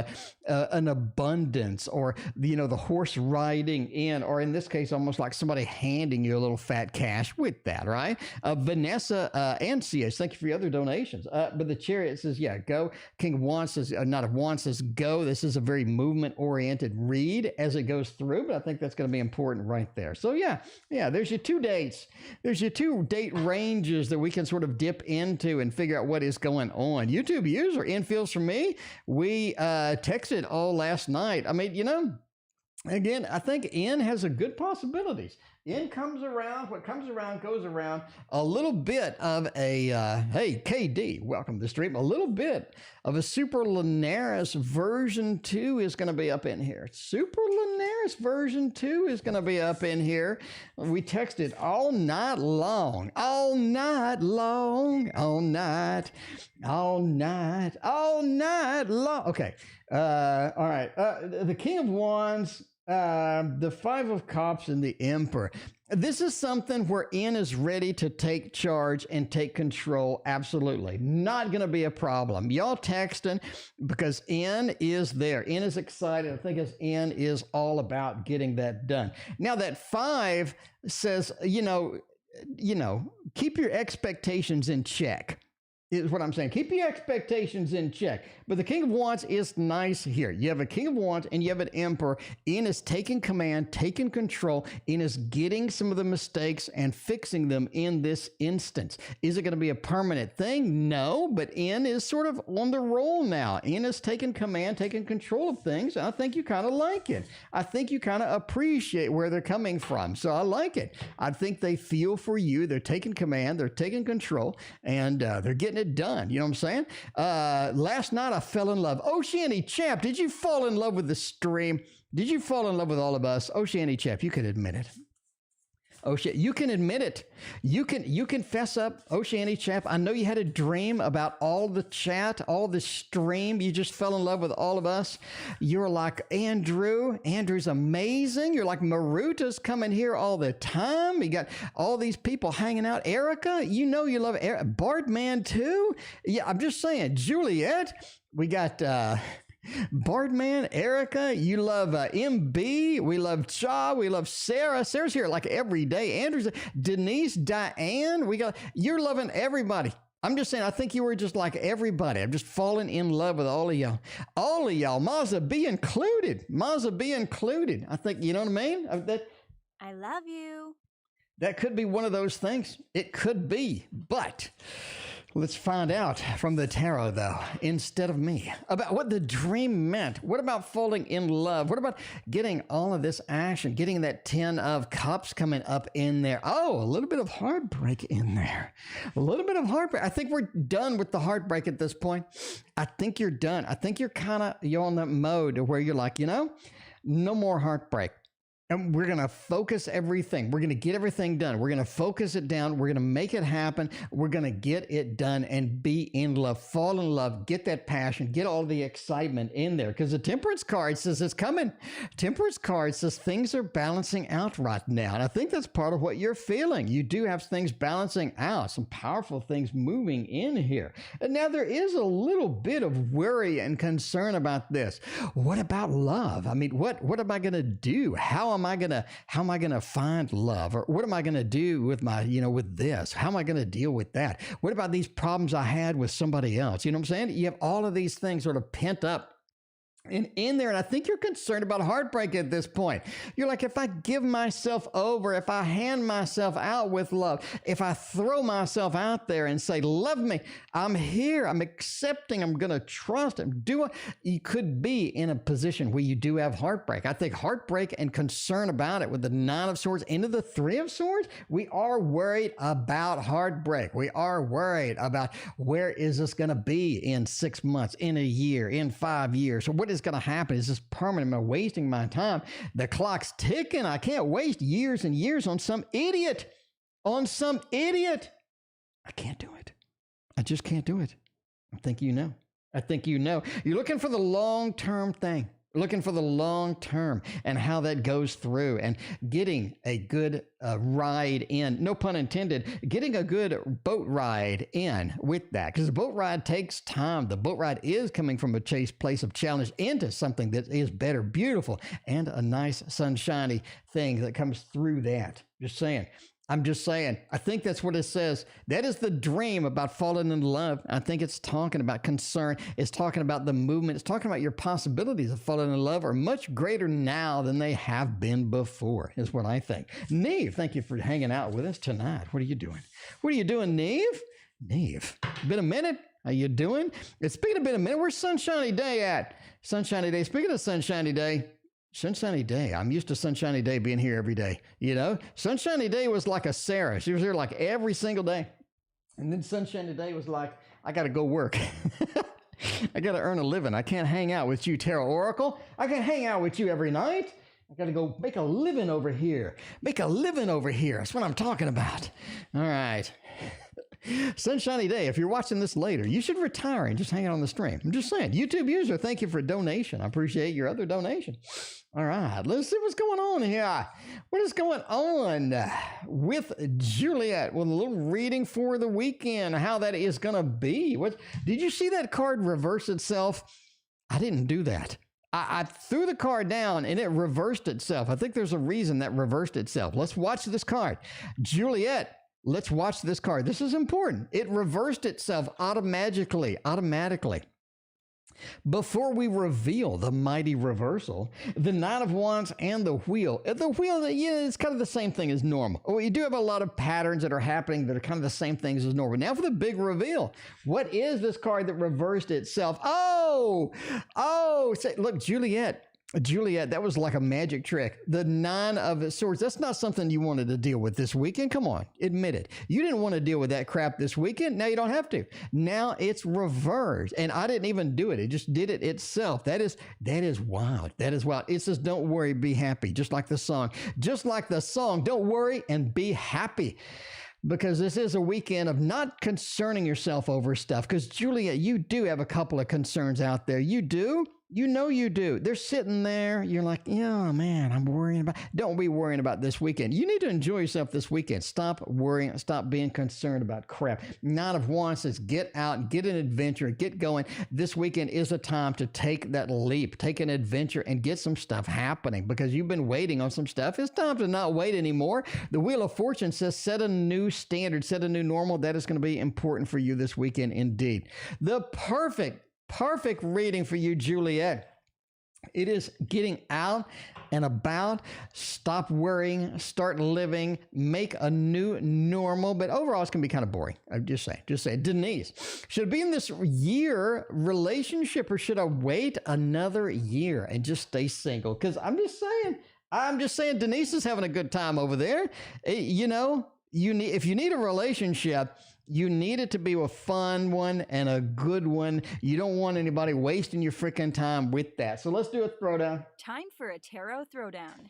an abundance, or the horse riding in, or in this case, almost like somebody handing you a little fat cash with that, right? Vanessa and CS, thank you for your other donations. But the Chariot says, yeah, go. King of Wands says, not of Wands says, go. This is a very movement-oriented read as it goes through, but I think that's going to be important right there. So yeah, there's your two dates. There's your two date ranges that we can sort of dip into and figure out what is going on. YouTube user, infills for me. We texted all last night. I mean, again, I think N has a good possibilities. N comes around, what comes around goes around. A little bit of a, hey, KD, welcome to the stream. A little bit of a Super Linares version 2 is going to be up in here. Super Linares version 2 is going to be up in here. We texted all night long. Okay. All right. The King of Wands, the Five of Cups, and the Emperor. This is something where N is ready to take charge and take control. Absolutely. Not going to be a problem. Y'all texting because N is there. N is excited. I think N is all about getting that done. Now that 5 says, keep your expectations in check. Is what I'm saying. Keep your expectations in check. But the King of Wands is nice here. You have a King of Wands and you have an Emperor. N is taking command, taking control. N is getting some of the mistakes and fixing them in this instance. Is it going to be a permanent thing? No, but N is sort of on the roll now. N is taking command, taking control of things. I think you kind of like it. I think you kind of appreciate where they're coming from. So I like it. I think they feel for you. They're taking command, they're taking control, and they're getting it done. You know what I'm saying? Last night I fell in love. Oceany Champ, did you fall in love with the stream? Did you fall in love with all of us? Oceany Champ, you can admit it. You can admit it. You can fess up, Oceany Champ. I know you had a dream about all the chat, all the stream. You just fell in love with all of us. You're like Andrew. Andrew's amazing. You're like Maruta's coming here all the time. You got all these people hanging out. Erica, you love Erica. Bardman too. Yeah, I'm just saying. Juliet, we got... Bardman, Erica, you love MB, we love Cha, we love Sarah. Sarah's here like every day. Andrew's, Denise, Diane, you're loving everybody. I'm just saying, I think you were just like everybody. I'm just falling in love with all of y'all. All of y'all, Mazza B included. I think, you know what I mean? I love you. That could be one of those things. It could be, but... let's find out from the tarot, though, instead of me, about what the dream meant. What about falling in love? What about getting all of this action, getting that 10 of Cups coming up in there? Oh, a little bit of heartbreak in there. A little bit of heartbreak. I think we're done with the heartbreak at this point. I think you're done. I think you're on that mode where you're like, no more heartbreak. And we're going to focus everything. We're going to get everything done. We're going to focus it down. We're going to make it happen. We're going to get it done and be in love, fall in love, get that passion, get all the excitement in there. Because the Temperance card says it's coming. Temperance card says things are balancing out right now. And I think that's part of what you're feeling. You do have things balancing out, some powerful things moving in here. And now there is a little bit of worry and concern about this. What about love? I mean, what am I going to do? How how am I gonna find love? Or what am I gonna do with my, with this? How am I gonna deal with that? What about these problems I had with somebody else? You know what I'm saying? You have all of these things sort of pent up and in there, and I think you're concerned about heartbreak at this point. You're like, if I give myself over, if I hand myself out with love, if I throw myself out there and say, love me, I'm here, I'm accepting, I'm going to trust, you could be in a position where you do have heartbreak. I think heartbreak and concern about it with the 9 of Swords into the 3 of Swords, we are worried about heartbreak. We are worried about where is this going to be in 6 months, in a year, in 5 years. So what is going to happen? Is this permanent? Am I wasting my time? The clock's ticking. I can't waste years and years on some idiot. I can't do it. I just can't do it. I think you know. You're looking for the long-term thing. Looking for the long term and how that goes through and getting a good ride in, no pun intended, getting a good boat ride in with that, because the boat ride takes time. The boat ride is coming from a place of challenge into something that is better, beautiful, and a nice sunshiny thing that comes through that. I'm just saying, I think that's what it says. That is the dream about falling in love. I think it's talking about concern. It's talking about the movement. It's talking about your possibilities of falling in love are much greater now than they have been before, is what I think. Neve, thank you for hanging out with us tonight. What are you doing? Neve? Been a minute? How you doing? Speaking of been a minute, where's Sunshiny Day at? Sunshiny Day. Speaking of Sunshiny Day, Sunshiny Day. I'm used to Sunshiny Day being here every day. Sunshiny Day was like a Sarah. She was here like every single day. And then Sunshiny Day was like, I got to go work. I got to earn a living. I can't hang out with you, Tarot Oracle. I can't hang out with you every night. I got to go make a living over here. That's what I'm talking about. All right. Sunshiny Day. If you're watching this later, you should retire and just hang out on the stream. I'm just saying. YouTube user, thank you for a donation. I appreciate your other donation. All right, let's see what's going on here. What is going on with Juliet? With a little reading for the weekend, how that is going to be. Did you see that card reverse itself? I didn't do that. I threw the card down and it reversed itself. I think there's a reason that reversed itself. Let's watch this card. Juliet. Let's watch this card. This is important. It reversed itself automatically. Before we reveal the mighty reversal, the 9 of Wands and the wheel. The wheel, it's kind of the same thing as normal. You do have a lot of patterns that are happening that are kind of the same things as normal. Now for the big reveal. What is this card that reversed itself? Look, Juliet, that was like a magic trick. The 9 of Swords, that's not something you wanted to deal with this weekend. Come on, admit it. You didn't want to deal with that crap this weekend. Now you don't have to. Now it's reversed. And I didn't even do it. It just did it itself. That is wild. It says, don't worry, be happy. Just like the song. Don't worry and be happy. Because this is a weekend of not concerning yourself over stuff. Because, Juliet, you do have a couple of concerns out there. You do. You do. They're sitting there. You're like, yeah, man, I'm worrying about. Don't be worrying about this weekend. You need to enjoy yourself this weekend. Stop worrying. Stop being concerned about crap. 9 of Wands says, get out, get an adventure, get going. This weekend is a time to take that leap, take an adventure and get some stuff happening because you've been waiting on some stuff. It's time to not wait anymore. The Wheel of Fortune says, set a new standard, set a new normal. That is going to be important for you this weekend indeed. The perfect reading for you, Juliet. It is getting out and about. Stop worrying, start living, make a new normal. But overall, it's going to be kind of boring. I'm just saying. Denise, should I be in this year relationship or should I wait another year and just stay single? Because I'm just saying, Denise is having a good time over there. If you need a relationship, you need it to be a fun one and a good one. You don't want anybody wasting your freaking time with that. So let's do a throwdown. Time for a tarot throwdown.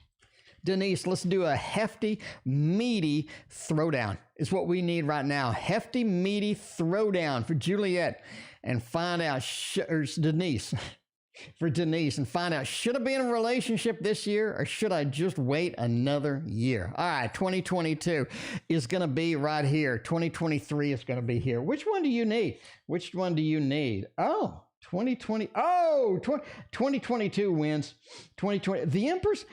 Denise, let's do a hefty, meaty throwdown. It's what we need right now. Hefty, meaty throwdown for Juliet and find out, Denise. For Denise and find out, should I be in a relationship this year or should I just wait another year? All right, 2022 is going to be right here. 2023 is going to be here. Which one do you need? Oh, 2020. Oh, 2022 wins. 2020. The Empress.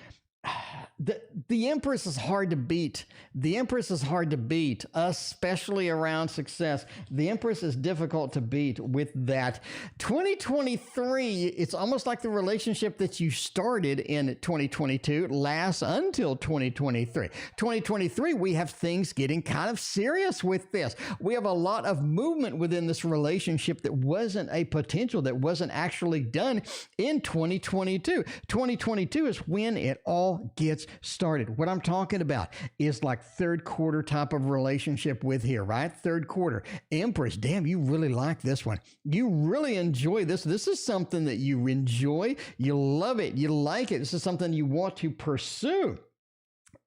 the Empress is hard to beat. The Empress is hard to beat, especially around success. The Empress is difficult to beat with that. 2023, it's almost like the relationship that you started in 2022 lasts until 2023. 2023, we have things getting kind of serious with this. We have a lot of movement within this relationship that wasn't a potential, that wasn't actually done in 2022. 2022 is when it all gets started. What I'm talking about is like third quarter type of relationship with here, right? Third quarter. Empress, damn, you really like this one. You really enjoy this. This is something that you enjoy. You love it. You like it. This is something you want to pursue.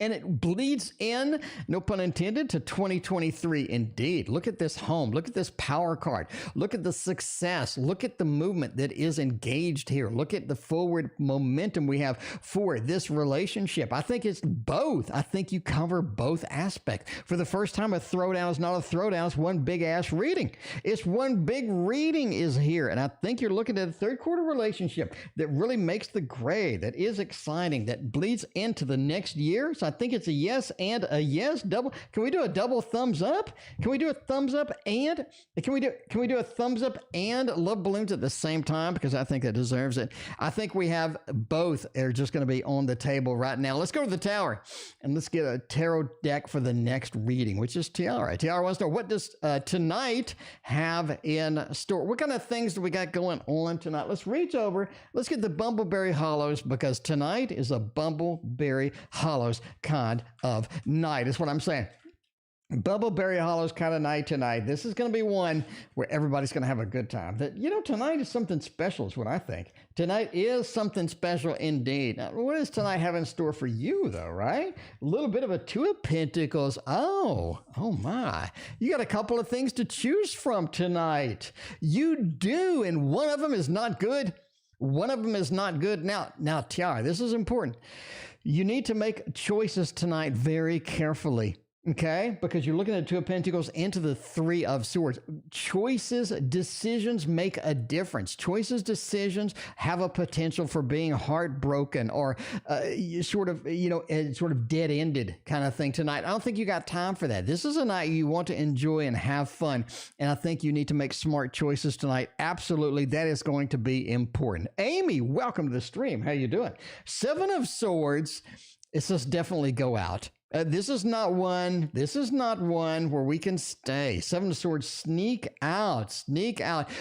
And it bleeds in, no pun intended, to 2023 indeed. Look at this home. Look at this power card. Look at the success. Look at the movement that is engaged here. Look at the forward momentum we have for this relationship. I think it's both. I think you cover both aspects. For the first time, a throwdown is not a throwdown. It's one big ass reading. It's one big reading is here. And I think you're looking at a third quarter relationship that really makes the grade, that is exciting, that bleeds into the next year. So I think it's a yes and a yes double. Can we do a double thumbs up? Can we do a thumbs up and can we do a thumbs up and love balloons at the same time? Because I think it deserves it. I think we have both are just going to be on the table right now. Let's go to the tower and let's get a tarot deck for the next reading, which is Tiara. Tiara wants to know, what does tonight have in store? What kind of things do we got going on tonight? Let's reach over. Let's get the Bumbleberry Hollows, because tonight is a Bumbleberry Hollows kind of night is what I'm saying. Bumbleberry Hollows kind of night tonight. This is going to be one where everybody's going to have a good time. That, tonight is something special is what I think. Tonight is something special indeed. Now, what does tonight have in store for you though, right? A little bit of a Two of Pentacles. Oh my. You got a couple of things to choose from tonight. You do, and one of them is not good. One of them is not good. Now, Tiara, this is important. You need to make choices tonight very carefully, okay? Because you're looking at Two of Pentacles into the Three of Swords. Choices, decisions make a difference. Choices, decisions have a potential for being heartbroken or sort of dead-ended kind of thing tonight. I don't think you got time for that. This is a night you want to enjoy and have fun, and I think you need to make smart choices tonight. Absolutely, that is going to be important. Amy, welcome to the stream. How you doing? Seven of Swords. It says definitely go out. This is not one where we can stay. Seven of Swords, sneak out.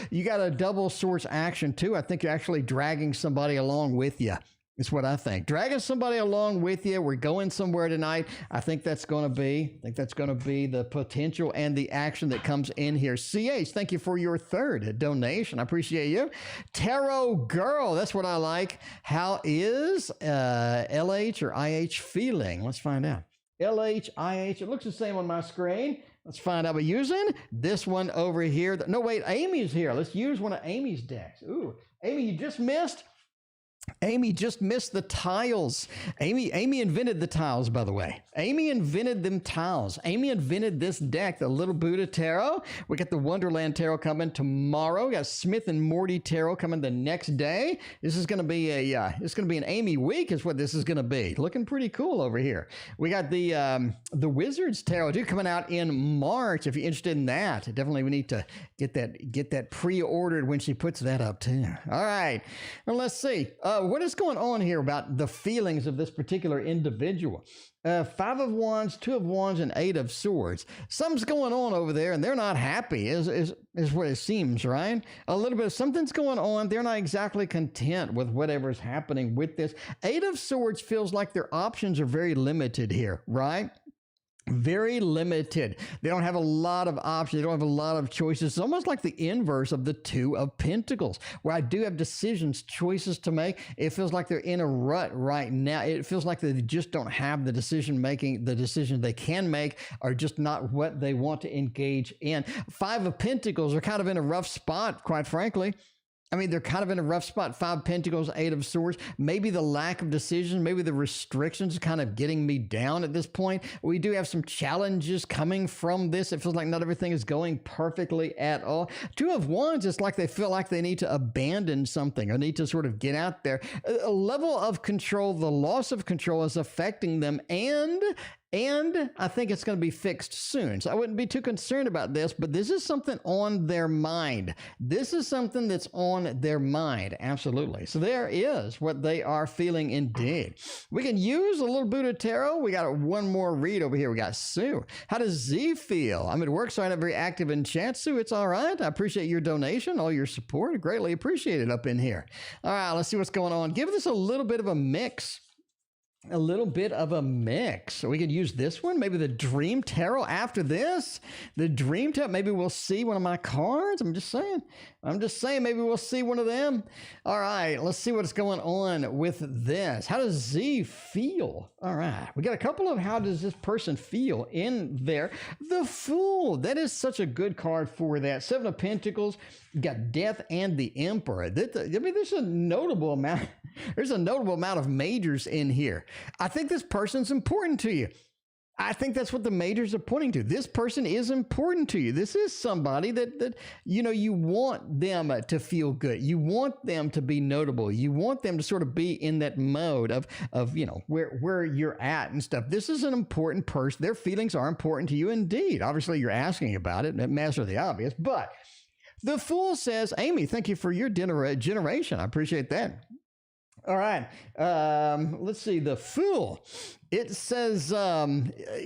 You got a double swords action too. I think you're actually dragging somebody along with you. It's what I think. Dragging somebody along with you. We're going somewhere tonight. I think that's going to be the potential and the action that comes in here. CH, thank you for your third donation. I appreciate you. Tarot Girl, that's what I like. How is LH or IH feeling? Let's find out. LH, IH, it looks the same on my screen. Let's find out. We're using this one over here. No, wait, Amy's here. Let's use one of Amy's decks. Ooh, Amy, you just missed the tiles. Amy invented the tiles, by the way. Amy invented them tiles. Amy invented this deck, the Little Buddha Tarot. We got the Wonderland Tarot coming tomorrow. We got Smith and Morty Tarot coming the next day. This is going to be an Amy week is what this is going to be. Looking pretty cool over here. We got the Wizards Tarot too coming out in March. If you're interested in that, definitely we need to get that pre-ordered when she puts that up too. All right. Well, let's see. What is going on here about the feelings of this particular individual? Five of Wands, Two of Wands, and Eight of Swords. Something's going on over there, and they're not happy, is what it seems, right? A little bit of something's going on. They're not exactly content with whatever's happening with this. Eight of Swords feels like their options are very limited here, right? Very limited. They don't have a lot of options. They don't have a lot of choices. It's almost like the inverse of the Two of Pentacles, where I do have decisions, choices to make. It feels like they're in a rut right now. It feels like they just don't have the decision making. The decisions they can make are just not what they want to engage in. Five of Pentacles are kind of in a rough spot, quite frankly. I mean, they're kind of in a rough spot. 5 Pentacles, 8 of Swords. Maybe the lack of decision, maybe the restrictions kind of getting me down at this point. We do have some challenges coming from this. It feels like not everything is going perfectly at all. 2 of Wands, it's like they feel like they need to abandon something or need to sort of get out there. A level of control, the loss of control is affecting them, and I think it's going to be fixed soon. So I wouldn't be too concerned about this, but this is something on their mind. This is something that's on their mind, absolutely. So there is what they are feeling indeed. We can use a little Buddha Tarot. We got one more read over here. We got Sue. How does Z feel? I'm at work, so I'm not very active in chat. Sue, it's all right. I appreciate your donation, all your support. Greatly appreciated up in here. All right, let's see what's going on. Give this a little bit of a mix. A little bit of a mix. So we could use this one, maybe the Dream Tarot after this. The Dream Tarot, maybe we'll see one of my cards. I'm just saying, maybe we'll see one of them. All right, let's see what's going on with this. How does Z feel? All right, we got a couple of how does this person feel in there. The Fool, that is such a good card for that. 7 of Pentacles, you got Death and the Emperor. I mean, there's a notable amount. There's a notable amount of majors in here. I think this person's important to you. I think that's what the majors are pointing to. This person is important to you. This is somebody that you want them to feel good. You want them to be notable. You want them to sort of be in that mode of where you're at and stuff. This is an important person. Their feelings are important to you indeed. Obviously, you're asking about it, and master the obvious. But the Fool says, Amy, thank you for your generation. I appreciate that. All right, let's see, the Fool. It says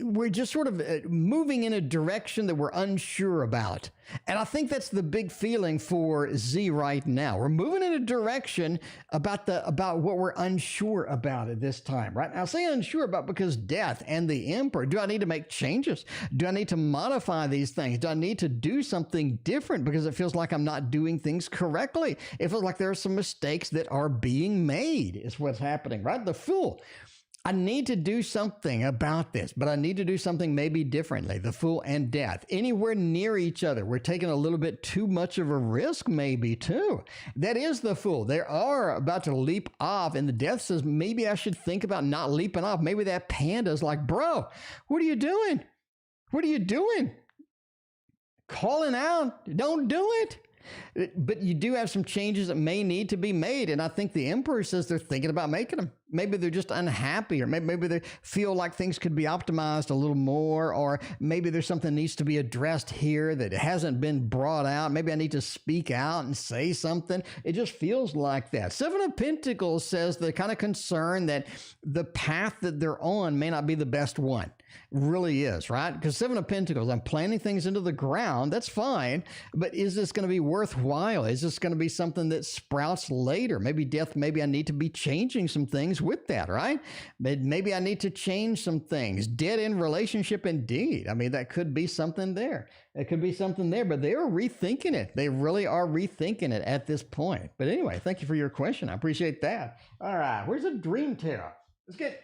we're just sort of moving in a direction that we're unsure about. And I think that's the big feeling for Z right now. We're moving in a direction about what we're unsure about at this time, right? Now, I say unsure about because Death and the Emperor. Do I need to make changes? Do I need to modify these things? Do I need to do something different because it feels like I'm not doing things correctly? It feels like there are some mistakes that are being made is what's happening, right? The Fool. I need to do something about this, but I need to do something maybe differently. The Fool and Death, anywhere near each other. We're taking a little bit too much of a risk maybe too. That is the Fool. They are about to leap off, and the Death says, maybe I should think about not leaping off. Maybe that panda's like, bro, what are you doing? What are you doing? Calling out, don't do it. But you do have some changes that may need to be made. And I think the Emperor says they're thinking about making them. Maybe they're just unhappy, or maybe they feel like things could be optimized a little more, or maybe there's something that needs to be addressed here that hasn't been brought out. Maybe I need to speak out and say something. It just feels like that. 7 of Pentacles says they're kind of concerned that the path that they're on may not be the best one. Really is, right? Because 7 of Pentacles, I'm planting things into the ground. That's fine. But is this going to be worthwhile? Is this going to be something that sprouts later? Maybe Death, maybe I need to be changing some things with that, right? Maybe I need to change some things. Dead end relationship indeed. I mean, that could be something there. It could be something there, but they are rethinking it. They really are rethinking it at this point. But anyway, thank you for your question. I appreciate that. All right, where's the Dream Tarot? Let's get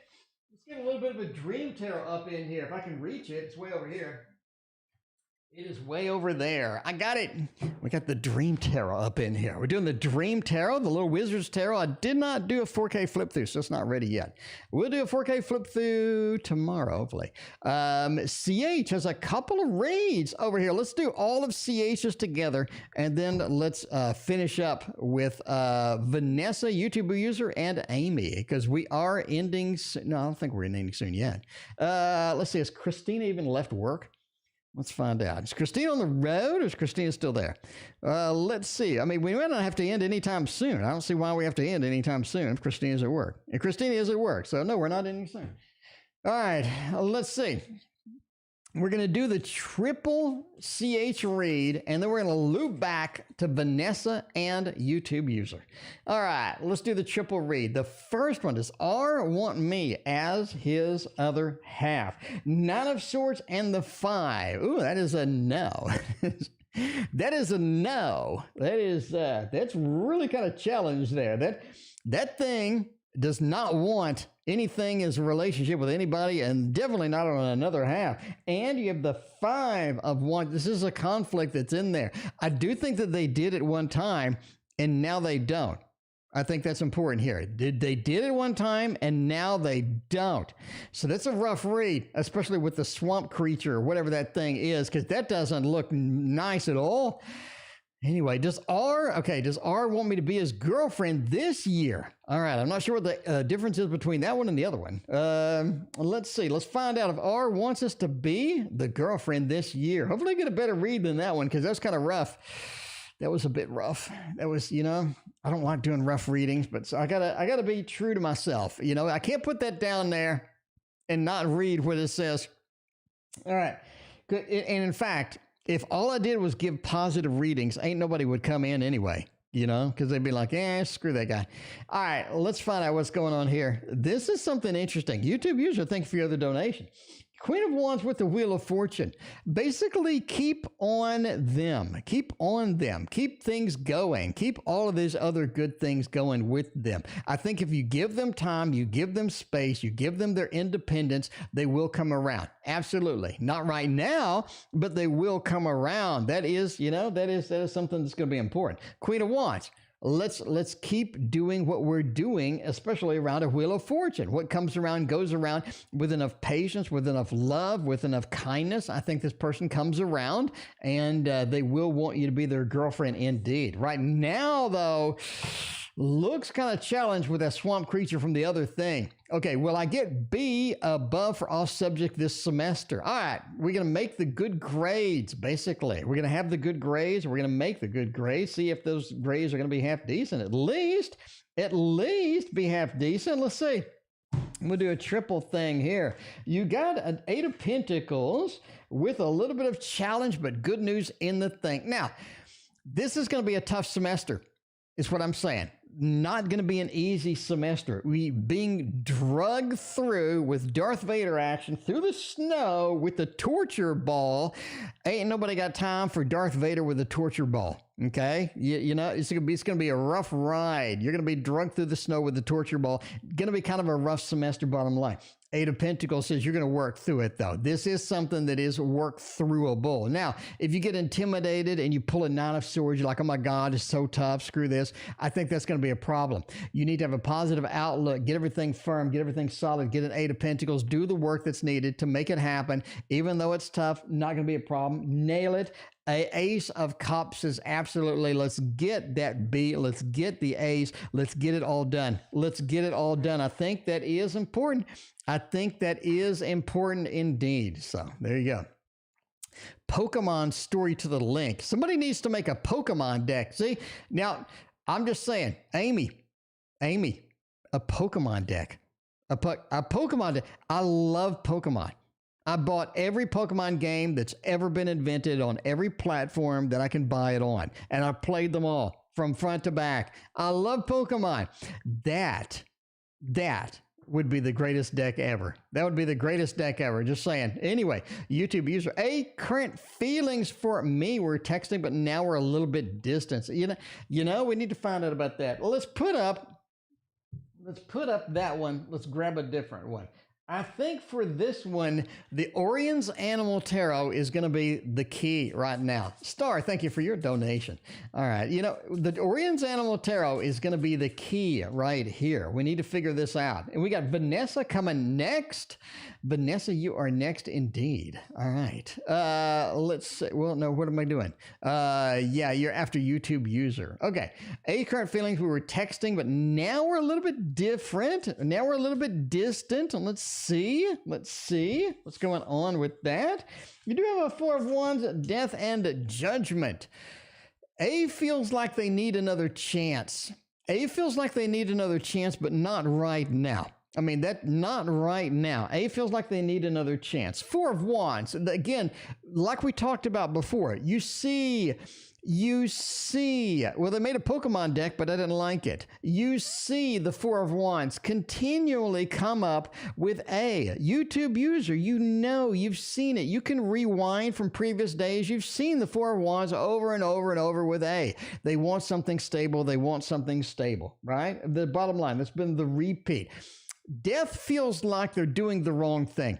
a little bit of a Dream Tarot up in here. If I can reach it, it's way over here. It is way over there. I got it. We got the Dream Tarot up in here. We're doing the Dream Tarot, the little Wizard's Tarot. I did not do a 4K flip through, so it's not ready yet. We'll do a 4K flip through tomorrow, hopefully. CH has a couple of reads over here. Let's do all of CH's together, and then let's finish up with Vanessa, YouTube user, and Amy, because we are ending. No, I don't think we're ending soon yet. Let's see. Has Christina even left work? Let's find out. Is Christina on the road, or is Christina still there? Let's see. I mean, we might not have to end anytime soon. I don't see why we have to end anytime soon if Christina's at work. And Christina is at work, so no, we're not ending soon. All right, let's see. We're going to do the triple CH read, and then we're going to loop back to Vanessa and YouTube user. All right, let's do the triple read. The first one, does R want me as his other half? 9 of Swords and the 5. Ooh, that is a no. That is a no. That's really kind of challenged there. That thing does not want anything as a relationship with anybody, and definitely not on another half. And you have the 5 of Wands. This is a conflict that's in there. I do think that they did at one time and now they don't. I think that's important here. They did it one time, and now they don't. So that's a rough read, especially with the swamp creature or whatever that thing is, because that doesn't look nice at all. Anyway, does R want me to be his girlfriend this year? All right, I'm not sure what the difference is between that one and the other one. Let's see. Let's find out if R wants us to be the girlfriend this year. Hopefully I get a better read than that one, because that was kind of rough. That was a bit rough. That was, I don't like doing rough readings, but so I gotta be true to myself. I can't put that down there and not read what it says. All right. Good. And in fact, if all I did was give positive readings, ain't nobody would come in anyway, because they'd be like, screw that guy. All right, let's find out what's going on here. This is something interesting. YouTube user, thank you for your other donation. Queen of Wands with the Wheel of Fortune. Basically, keep on them. Keep on them. Keep things going. Keep all of these other good things going with them. I think if you give them time, you give them space, you give them their independence, they will come around. Absolutely. Not right now, but they will come around. That is something that's going to be important. Queen of Wands. Let's keep doing what we're doing, especially around a Wheel of Fortune. What comes around goes around with enough patience, with enough love, with enough kindness. I think this person comes around, and they will want you to be their girlfriend indeed. Right now, though, looks kind of challenged with that swamp creature from the other thing. Okay, will I get B above for all subject this semester? All right, we're going to make the good grades, basically. We're going to have the good grades. We're going to make the good grades, see if those grades are going to be half decent. At least be half decent. Let's see. We'll do a triple thing here. You got an 8 of Pentacles with a little bit of challenge, but good news in the thing. Now, this is going to be a tough semester, is what I'm saying. Not going to be an easy semester. We being drugged through with Darth Vader action through the snow with the torture ball. Ain't nobody got time for Darth Vader with a torture ball. Okay, it's gonna be a rough ride. You're gonna be drugged through the snow with the torture ball. Gonna be kind of a rough semester, bottom line. 8 of Pentacles says you're going to work through it, though. This is something that is work throughable. Now, if you get intimidated and you pull a 9 of Swords, you're like, oh my God, it's so tough, screw this. I think that's going to be a problem. You need to have a positive outlook, get everything firm, get everything solid, get an 8 of Pentacles, do the work that's needed to make it happen. Even though it's tough, not going to be a problem. Nail it. Ace of Cups is absolutely, let's get that B, let's get the Ace, let's get it all done. Let's get it all done. I think that is important. I think that is important indeed. So there you go. Pokemon story to the link. Somebody needs to make a Pokemon deck. See, now I'm just saying, Amy, a Pokemon deck, a Pokemon deck. I love Pokemon. I bought every Pokemon game that's ever been invented on every platform that I can buy it on. And I played them all from front to back. I love Pokemon. That would be the greatest deck ever. That would be the greatest deck ever. Just saying. Anyway, YouTube user, current feelings for me. We're texting, but now we're a little bit distant. We need to find out about that. Well, let's put up that one. Let's grab a different one. I think for this one, the Orion's Animal Tarot is going to be the key right now. Star, thank you for your donation. All right. The Orion's Animal Tarot is going to be the key right here. We need to figure this out. And we got Vanessa coming next. Vanessa, you are next indeed. All right. Let's see. Well, no, what am I doing? Yeah, you're after YouTube user. Okay. Current feelings, we were texting, but now we're a little bit different. Now we're a little bit distant. And let's see what's going on with that. You do have a 4 of Wands, death and judgment. A feels like they need another chance. But not right now. I mean, not right now. A feels like they need another chance. 4 of Wands. Again, like we talked about before, you see, well, they made a Pokemon deck, but I didn't like it. You see the 4 of Wands continually come up with A. YouTube user, you've seen it. You can rewind from previous days. You've seen the 4 of Wands over and over and over with A. They want something stable. Right? The bottom line, that's been the repeat. Death feels like they're doing the wrong thing.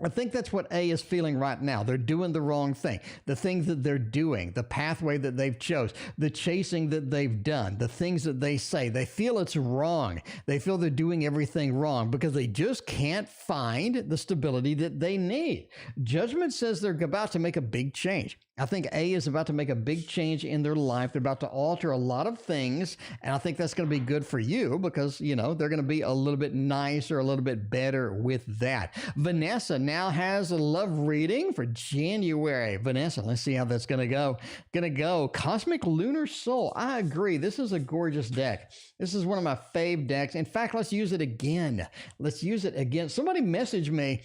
I think that's what A is feeling right now. They're doing the wrong thing. The things that they're doing, the pathway that they've chose, the chasing that they've done, the things that they say, they feel it's wrong. They feel they're doing everything wrong because they just can't find the stability that they need. Judgment says they're about to make a big change. I think A is about to make a big change in their life. They're about to alter a lot of things, and I think that's going to be good for you because, they're going to be a little bit nicer, a little bit better with that. Vanessa now has a love reading for January. Vanessa, let's see how that's going to go. Cosmic Lunar Soul. I agree. This is a gorgeous deck. This is one of my fave decks. In fact, let's use it again. Somebody messaged me.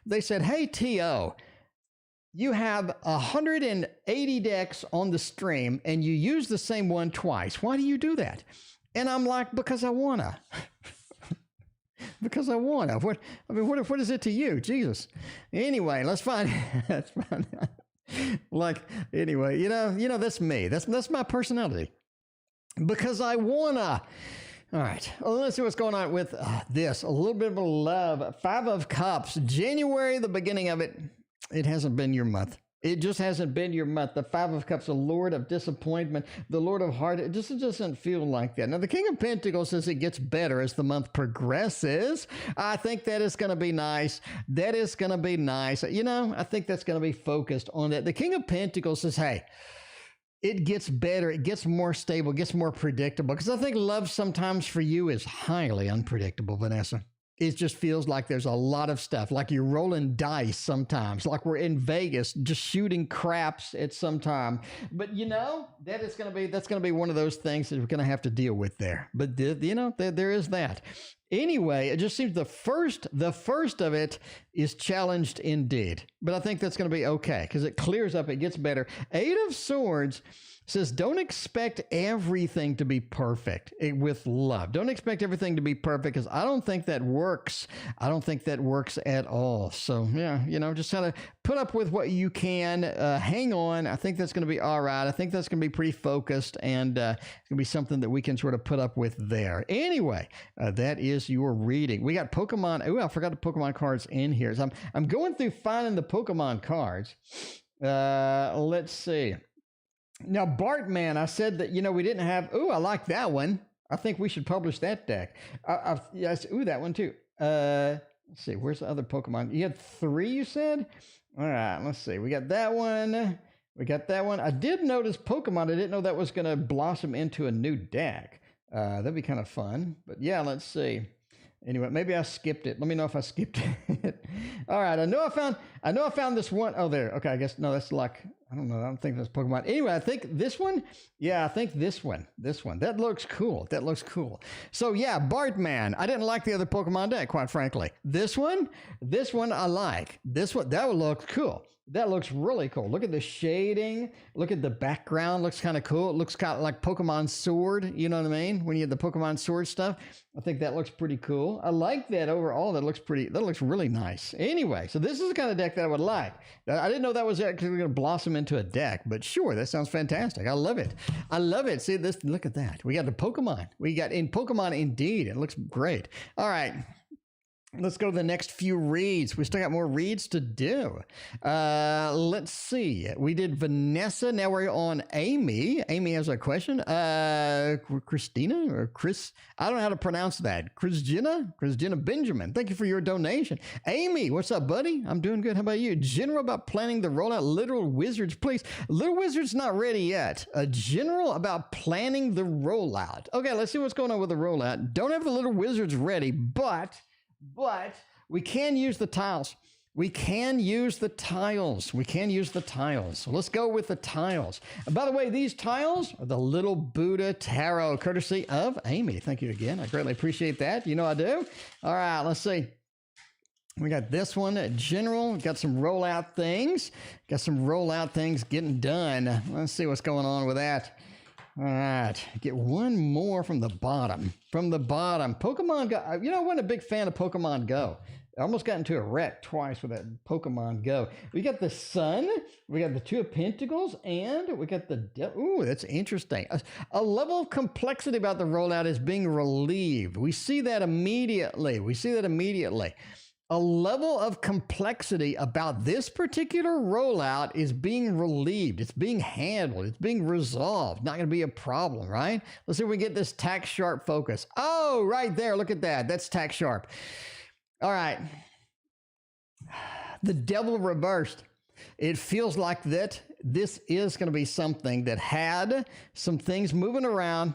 They said, hey, T.O., you have 180 decks on the stream and you use the same one twice. Why do you do that? And I'm like, because I wanna. Because I wanna. What is it to you? Jesus. Anyway, let's find out. Anyway, that's me. That's my personality. Because I wanna. All right, well, let's see what's going on with this. A little bit of love. 5 of Cups. January, the beginning of it. It hasn't been your month. It just hasn't been your month. The 5 of Cups, the Lord of disappointment, the Lord of heart. It just doesn't feel like that. Now, the King of Pentacles says it gets better as the month progresses. I think that is going to be nice. I think that's going to be focused on that. The King of Pentacles says, hey, it gets better. It gets more stable. It gets more predictable. Because I think love sometimes for you is highly unpredictable, Vanessa. It just feels like there's a lot of stuff, like you're rolling dice sometimes, like we're in Vegas just shooting craps at some time. But that's going to be one of those things that we're going to have to deal with there. But there is that. Anyway, it just seems the first of it is challenged indeed. But I think that's going to be okay because it clears up, it gets better. 8 of Swords says, don't expect everything to be perfect with love. Don't expect everything to be perfect because I don't think that works. I don't think that works at all. So, just kind of put up with what you can. Hang on. I think that's going to be all right. I think that's going to be pretty focused, and it's going to be something that we can sort of put up with there. Anyway, that is your reading. We got Pokemon. Oh, I forgot the Pokemon cards in here. So I'm going through finding the Pokemon cards. Let's see. Now, Bartman, I said that, we didn't have, I like that one. I think we should publish that deck. Yes, that one too. Let's see, where's the other Pokemon? You had 3, you said? All right, let's see. We got that one. I did notice Pokemon. I didn't know that was going to blossom into a new deck. That'd be kind of fun. But yeah, let's see. Anyway, maybe I skipped it. Let me know if I skipped it. All right, I know I found this one. Oh, there. Okay, I guess, no, that's luck. I don't know. I don't think that's Pokemon. Anyway, I think this one. Yeah, I think this one. That looks cool. So yeah, Bartman. I didn't like the other Pokemon deck, quite frankly. This one I like. That would look cool. That looks really cool. Look at the shading. Look at the background. Looks kind of cool. It looks kind of like Pokemon Sword. You know what I mean? When you have the Pokemon Sword stuff. I think that looks pretty cool. I like that overall. That looks really nice. Anyway, so this is the kind of deck that I would like. I didn't know that was actually going to blossom into a deck, but sure, that sounds fantastic. I love it. See this? Look at that. We got the Pokemon. We got in Pokemon Indeed. It looks great. All right. Let's go to the next few reads. We still got more reads to do. Let's see. We did Vanessa. Now we're on Amy. Amy has a question. Christina or Chris? I don't know how to pronounce that. Christina Benjamin. Thank you for your donation. Amy, what's up, buddy? I'm doing good. How about you? General about planning the rollout. Little Wizards, please. Little Wizards not ready yet. A general about planning the rollout. Okay, let's see what's going on with the rollout. Don't have the Little Wizards ready, but we can use the tiles. We can use the tiles. So let's go with the tiles. And by the way, these tiles are the Little Buddha Tarot, courtesy of Amy. Thank you again. I greatly appreciate that. You know I do. All right, let's see. We got this one, general. Got some rollout things. Getting done. Let's see what's going on with that. All right, get one more from the bottom. Pokemon Go. I wasn't a big fan of Pokemon Go. I almost got into a wreck twice with that Pokemon Go. We got the Sun, we got the 2 of Pentacles, and we got the ooh, that's interesting. A level of complexity about the rollout is being relieved. We see that immediately. a level of complexity about this particular rollout is being relieved. It's being handled. It's being resolved. Not going to be a problem, right? Let's see if we get this tax sharp focus. Oh, right there. Look at that. That's tax sharp. All right. The devil reversed. It feels like that this is going to be something that had some things moving around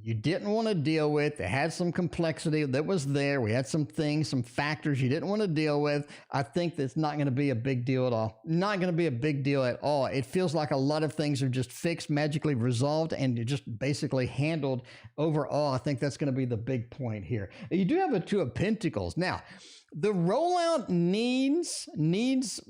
you didn't want to deal with. It had some complexity that was there. We had some things, some factors you didn't want to deal with. I think that's not going to be a big deal at all. Not going to be a big deal at all. It feels like a lot of things are just fixed, magically resolved, and just basically handled overall. I think that's going to be the big point here. You do have a Two of Pentacles. Now, the rollout needs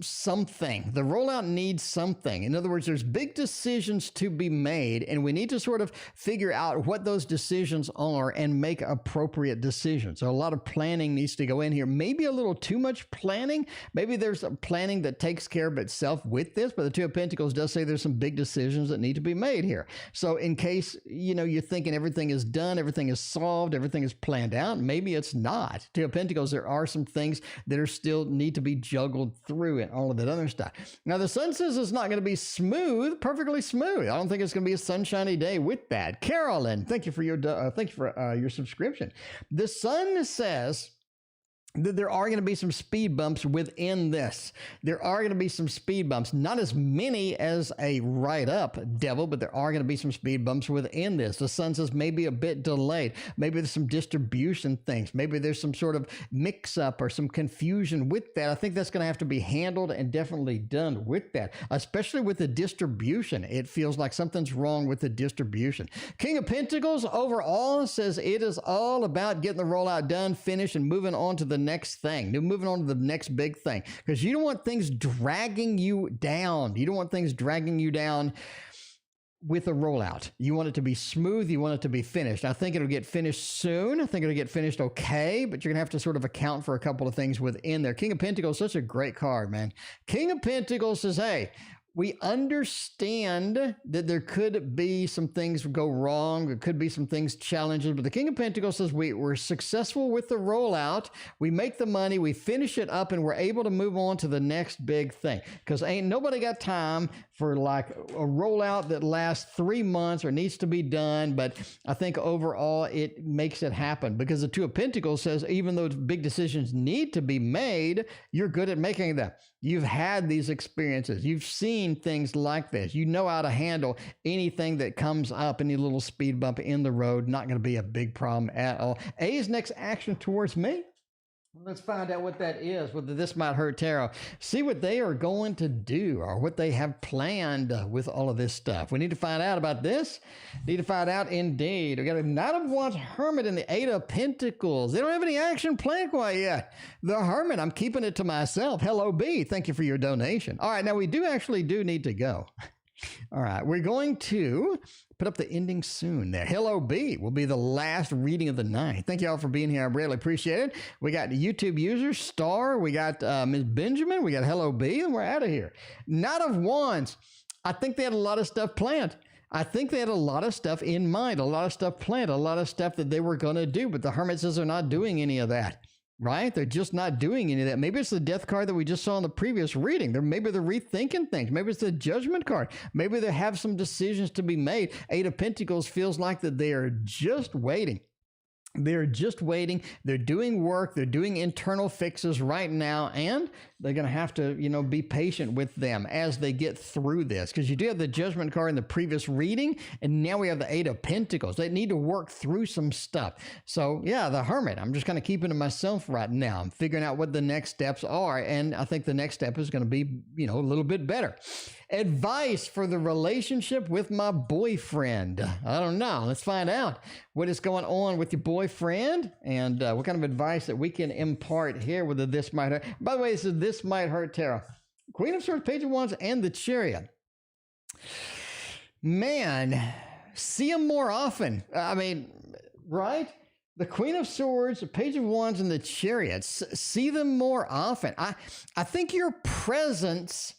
something. The rollout needs something. In other words, there's big decisions to be made, and we need to sort of figure out what those decisions are and make appropriate decisions. So a lot of planning needs to go in here. Maybe a little too much planning. Maybe there's a planning that takes care of itself with this, but the Two of Pentacles does say there's some big decisions that need to be made here. So in case, you're thinking everything is done, everything is solved, everything is planned out, maybe it's not. Two of Pentacles, there are some things that are still need to be juggled through and all of that other stuff. Now, the sun says it's not going to be smooth, perfectly smooth. I don't think it's going to be a sunshiny day with that. Carolyn, thank you for your subscription. The sun says that there are going to be some speed bumps within this. There are going to be some speed bumps, not as many as a write-up devil, but there are going to be some speed bumps within this. The sun says maybe a bit delayed. Maybe there's some distribution things. Maybe there's some sort of mix-up or some confusion with that. I think that's going to have to be handled and definitely done with that, especially with the distribution. It feels like something's wrong with the distribution. King of Pentacles overall says it is all about getting the rollout done, finished, and moving on to the next thing. Moving on to the next big thing, because you don't want things dragging you down. You don't want things dragging you down with a rollout. You want it to be smooth. You want it to be finished. I think it'll get finished soon. I think it'll get finished okay, but you're going to have to sort of account for a couple of things within there. King of Pentacles, such a great card, man. King of Pentacles says, hey, we understand that there could be some things go wrong. There could be some things challenges, but the King of Pentacles says we're successful with the rollout. We make the money, we finish it up, and we're able to move on to the next big thing. Because ain't nobody got time for like a rollout that lasts 3 months or needs to be done. But I think overall it makes it happen, because the Two of Pentacles says even though big decisions need to be made, you're good at making them. You've had these experiences. You've seen things like this. You know how to handle anything that comes up, any little speed bump in the road. Not going to be a big problem at all. A's next action towards me. Let's find out what that is, whether this might hurt tarot. See what they are going to do or what they have planned with all of this stuff. We need to find out about this. Need to find out indeed. We got a Knight of Wands, Hermit, and the Eight of Pentacles. They don't have any action planned quite yet. The Hermit, I'm keeping it to myself. Hello, B. Thank you for your donation. All right, now we do need to go. All right, we're going to put up the ending soon there. Hello, B will be the last reading of the night. Thank you all for being here. I really appreciate it. We got YouTube users, Star, we got Ms. Benjamin, we got Hello, B, and we're out of here. Knight of Wands. I think they had a lot of stuff planned. I think they had a lot of stuff in mind, a lot of stuff planned, a lot of stuff that they were going to do, but the Hermit says they're not doing any of that. Right? They're just not doing any of that. Maybe it's the Death card that we just saw in the previous reading. Maybe they're rethinking things. Maybe it's the Judgment card. Maybe they have some decisions to be made. Eight of Pentacles feels like that they are just waiting. They're just waiting. They're doing work. They're doing internal fixes right now, and they're going to have to, be patient with them as they get through this, because you do have the Judgment card in the previous reading, and now we have the Eight of Pentacles. They need to work through some stuff. So, yeah, the Hermit, I'm just kind of keeping to myself right now. I'm figuring out what the next steps are, and I think the next step is going to be, a little bit better. Advice for the relationship with my boyfriend. I don't know. Let's find out what is going on with your boyfriend and what kind of advice that we can impart here, whether this might hurt. By the way, this might hurt tarot. Queen of Swords, Page of Wands, and the Chariot. Man, see them more often. I mean, right? The Queen of Swords, the Page of Wands, and the Chariot. See them more often. I think your presence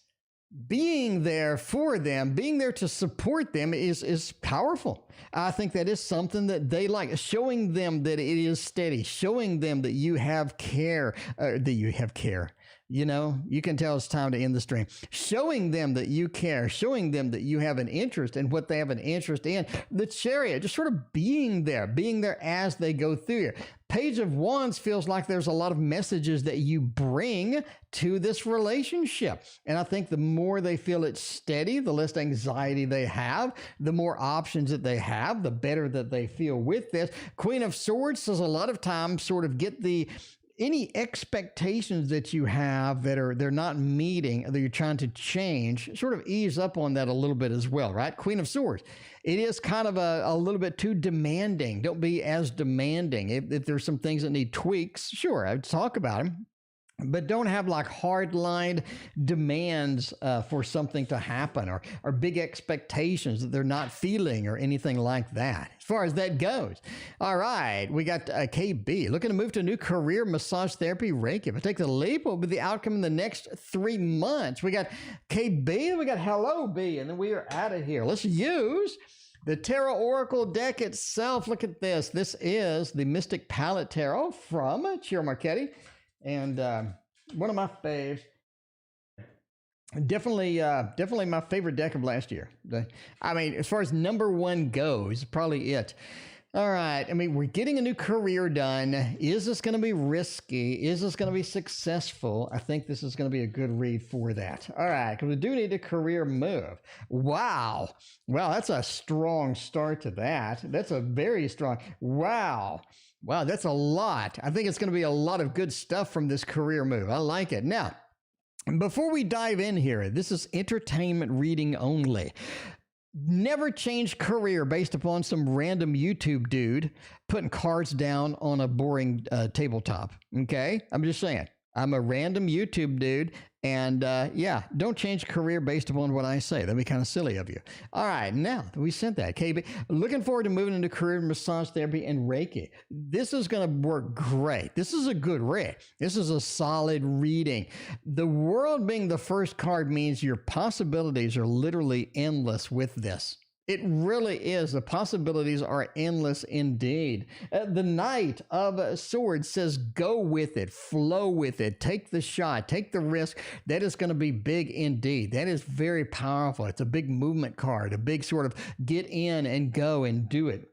being there for them, being there to support them is powerful. I think that is something that they like, showing them that it is steady, showing them that you have care, You know, you can tell it's time to end the stream. Showing them that you care, showing them that you have an interest in what they have an interest in. The Chariot, just sort of being there as they go through here. Page of Wands feels like there's a lot of messages that you bring to this relationship. And I think the more they feel it's steady, the less anxiety they have, the more options that they have, the better that they feel with this. Queen of Swords says a lot of times sort of get any expectations that you have that they're not meeting, that you're trying to change, sort of ease up on that a little bit as well, right? Queen of Swords. It is kind of a little bit too demanding. Don't be as demanding. If there's some things that need tweaks, sure, I'd talk about them. But don't have like hard-lined demands for something to happen or big expectations that they're not feeling or anything like that, as far as that goes. All right, we got KB, looking to move to a new career, massage therapy, Reiki. If I take the leap, what will be the outcome in the next 3 months? We got KB, and we got Hello B, and then we are out of here. Let's use the Tarot Oracle deck itself. Look at this. This is the Mystic Palette Tarot from Tiara Marchetti. And one of my faves, definitely my favorite deck of last year. I mean, as far as number one goes, probably it. All right. I mean, we're getting a new career done. Is this going to be risky? Is this going to be successful? I think this is going to be a good read for that. All right. Because we do need a career move. Wow. Well, that's a strong start to that. That's a very strong. Wow. Wow, that's a lot. I think it's going to be a lot of good stuff from this career move. I like it. Now, before we dive in here, this is entertainment reading only. Never change career based upon some random YouTube dude putting cards down on a boring tabletop. Okay? I'm just saying. I'm a random YouTube dude. And yeah, don't change career based upon what I say. That'd be kind of silly of you. All right, now we sent that. KB, looking forward to moving into career massage therapy and Reiki. This is going to work great. This is a good read. This is a solid reading. The World being the first card means your possibilities are literally endless with this. It really is. The possibilities are endless indeed. The Knight of Swords says, go with it, flow with it, take the shot, take the risk. That is going to be big indeed. That is very powerful. It's a big movement card, a big sort of get in and go and do it.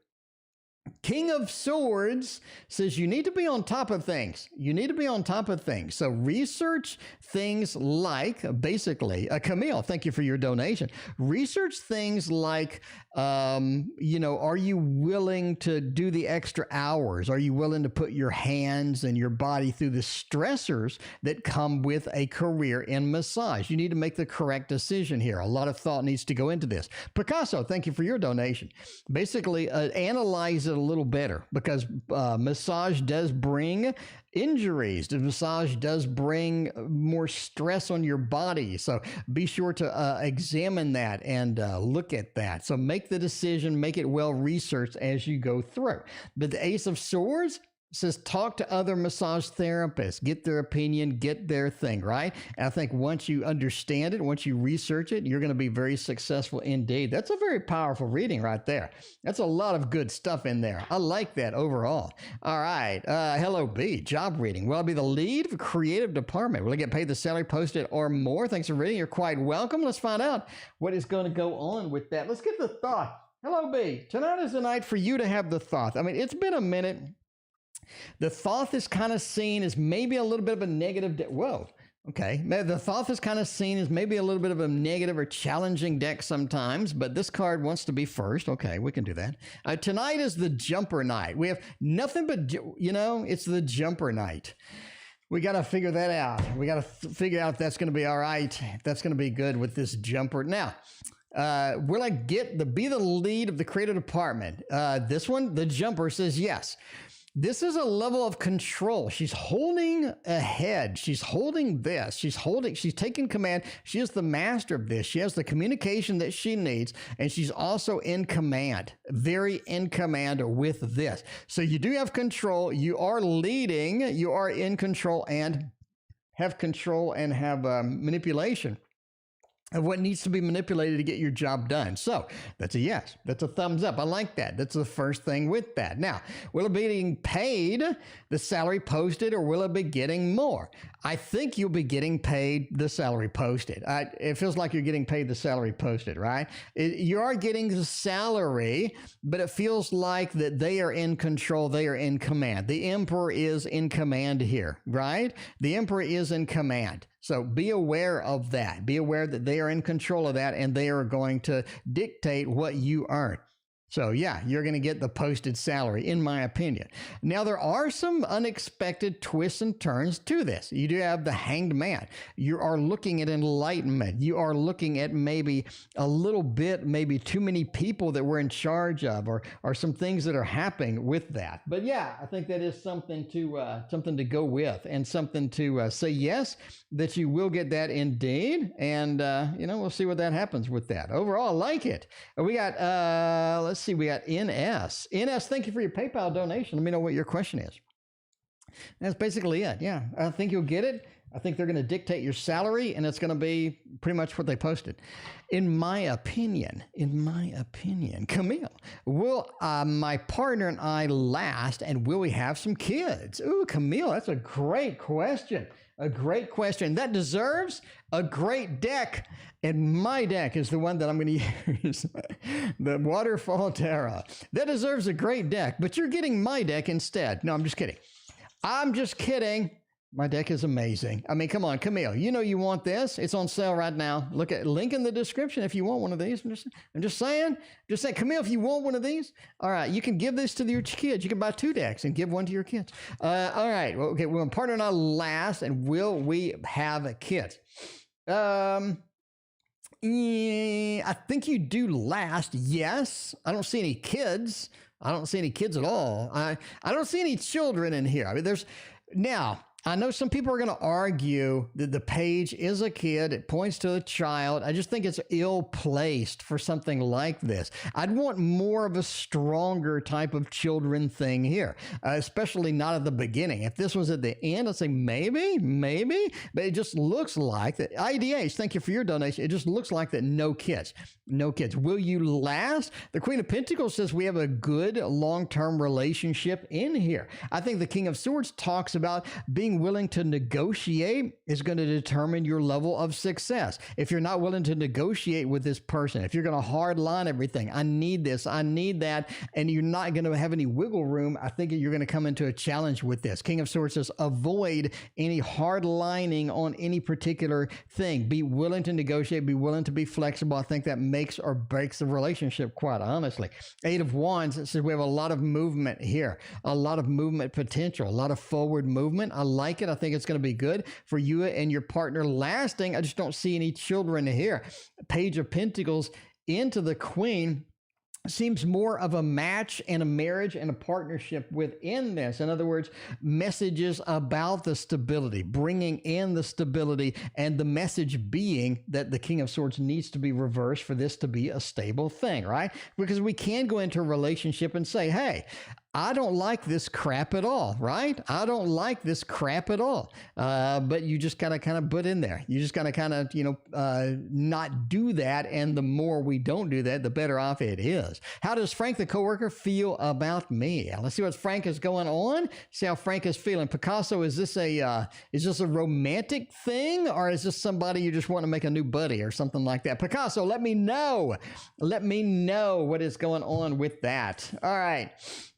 King of Swords says you need to be on top of things. You need to be on top of things. So research things like, basically, Camille, thank you for your donation. Research things like, are you willing to do the extra hours? Are you willing to put your hands and your body through the stressors that come with a career in massage? You need to make the correct decision here. A lot of thought needs to go into this. Picasso, thank you for your donation. Basically, analyze it a little better, because massage does bring injuries. The massage does bring more stress on your body. So be sure to examine that and look at that. So make the decision, make it well researched as you go through. But the Ace of Swords says talk to other massage therapists, get their opinion, get their thing, right? And I think once you understand it, once you research it, you're going to be very successful indeed. That's a very powerful reading right there. That's a lot of good stuff in there. I like that overall. All right. Hello, B. Job reading. Will I be the lead of a creative department? Will I get paid the salary posted or more? Thanks for reading. You're quite welcome. Let's find out what is going to go on with that. Let's get the thought. Hello, B. Tonight is the night for you to have the thought. I mean, it's been a minute. The Thoth is kind of seen as maybe a little bit of a negative. Whoa. Okay. The Thoth is kind of seen as maybe a little bit of a negative or challenging deck sometimes, but this card wants to be first. Okay. We can do that. Tonight is the jumper night. We have nothing but, it's the jumper night. We got to figure that out. We got to figure out if that's going to be all right. If that's going to be good with this jumper. Now, will I be the lead of the creative department? This one, the jumper says yes. This is a level of control. She's holding ahead. She's holding this. She's taking command. She is the master of this. She has the communication that she needs, and she's also in command, very in command with this. So you do have control. You are leading. You are in control and have control and have manipulation. of what needs to be manipulated to get your job done. So that's a yes. That's a thumbs up. I like that. That's the first thing with that. Now, will it be getting paid the salary posted, or will it be getting more? I think you'll be getting paid the salary posted. It feels like you're getting paid the salary posted, right? You are getting the salary, but it feels like that they are in control. They are in command. The emperor is in command here, right? The emperor is in command. So be aware of that. Be aware that they are in control of that, and they are going to dictate what you earn. So yeah, you're going to get the posted salary, in my opinion. Now, there are some unexpected twists and turns to this. You do have the hanged man. You are looking at enlightenment. You are looking at maybe a little bit, maybe too many people that we're in charge of, or some things that are happening with that. But yeah, I think that is something to go with, and something to say yes, that you will get that indeed. And, we'll see what that happens with that. Overall, I like it. We got, let's see, we got NS. NS, thank you for your PayPal donation. Let me know what your question is. That's basically it. Yeah, I think you'll get it. I think they're going to dictate your salary, and it's going to be pretty much what they posted. In my opinion, Camille, will my partner and I last, and will we have some kids? Ooh, Camille, that's a great question. A great question. That deserves a great deck. And my deck is the one that I'm going to use, the Waterfall Tiara. That deserves a great deck, but you're getting my deck instead. No, I'm just kidding. My deck is amazing. I mean, come on, Camille, you know you want this. It's on sale right now. Look at link in the description if you want one of these. I'm just saying, Camille, if you want one of these, all right, you can give this to your kids. You can buy 2 decks and give one to your kids. All right, well, okay, will my partner and I last, and will we have kids? I think you do last, yes. I don't see any kids. I don't see any kids at all. I don't see any children in here. I mean, I know some people are going to argue that the page is a kid. It points to a child. I just think it's ill-placed for something like this. I'd want more of a stronger type of children thing here, especially not at the beginning. If this was at the end, I'd say maybe, but it just looks like that. IDH, thank you for your donation. It just looks like that no kids. No kids. Will you last? The Queen of Pentacles says we have a good long-term relationship in here. I think the King of Swords talks about being willing to negotiate is going to determine your level of success. If you're not willing to negotiate with this person, if you're going to hard line everything, I need this, I need that, and you're not going to have any wiggle room, I think you're going to come into a challenge with this. King of Swords says avoid any hard lining on any particular thing. Be willing to negotiate, be willing to be flexible. I think that makes or breaks the relationship, quite honestly. 8 of Wands, it says we have a lot of movement here, a lot of movement potential, a lot of forward movement. I like it. I think it's going to be good for you and your partner lasting. I just don't see any children here. Page of Pentacles into the Queen seems more of a match and a marriage and a partnership within this. In other words, messages about the stability, bringing in the stability, and the message being that the King of Swords needs to be reversed for this to be a stable thing, right? Because we can go into a relationship and say, hey, I don't like this crap at all, right? I don't like this crap at all. But you just gotta kind of put in there. You just gotta kind of, not do that. And the more we don't do that, the better off it is. How does Frank, the coworker, feel about me? Let's see what Frank is going on. See how Frank is feeling. Picasso, is this a romantic thing, or is this somebody you just want to make a new buddy or something like that? Picasso, let me know. Let me know what is going on with that. All right.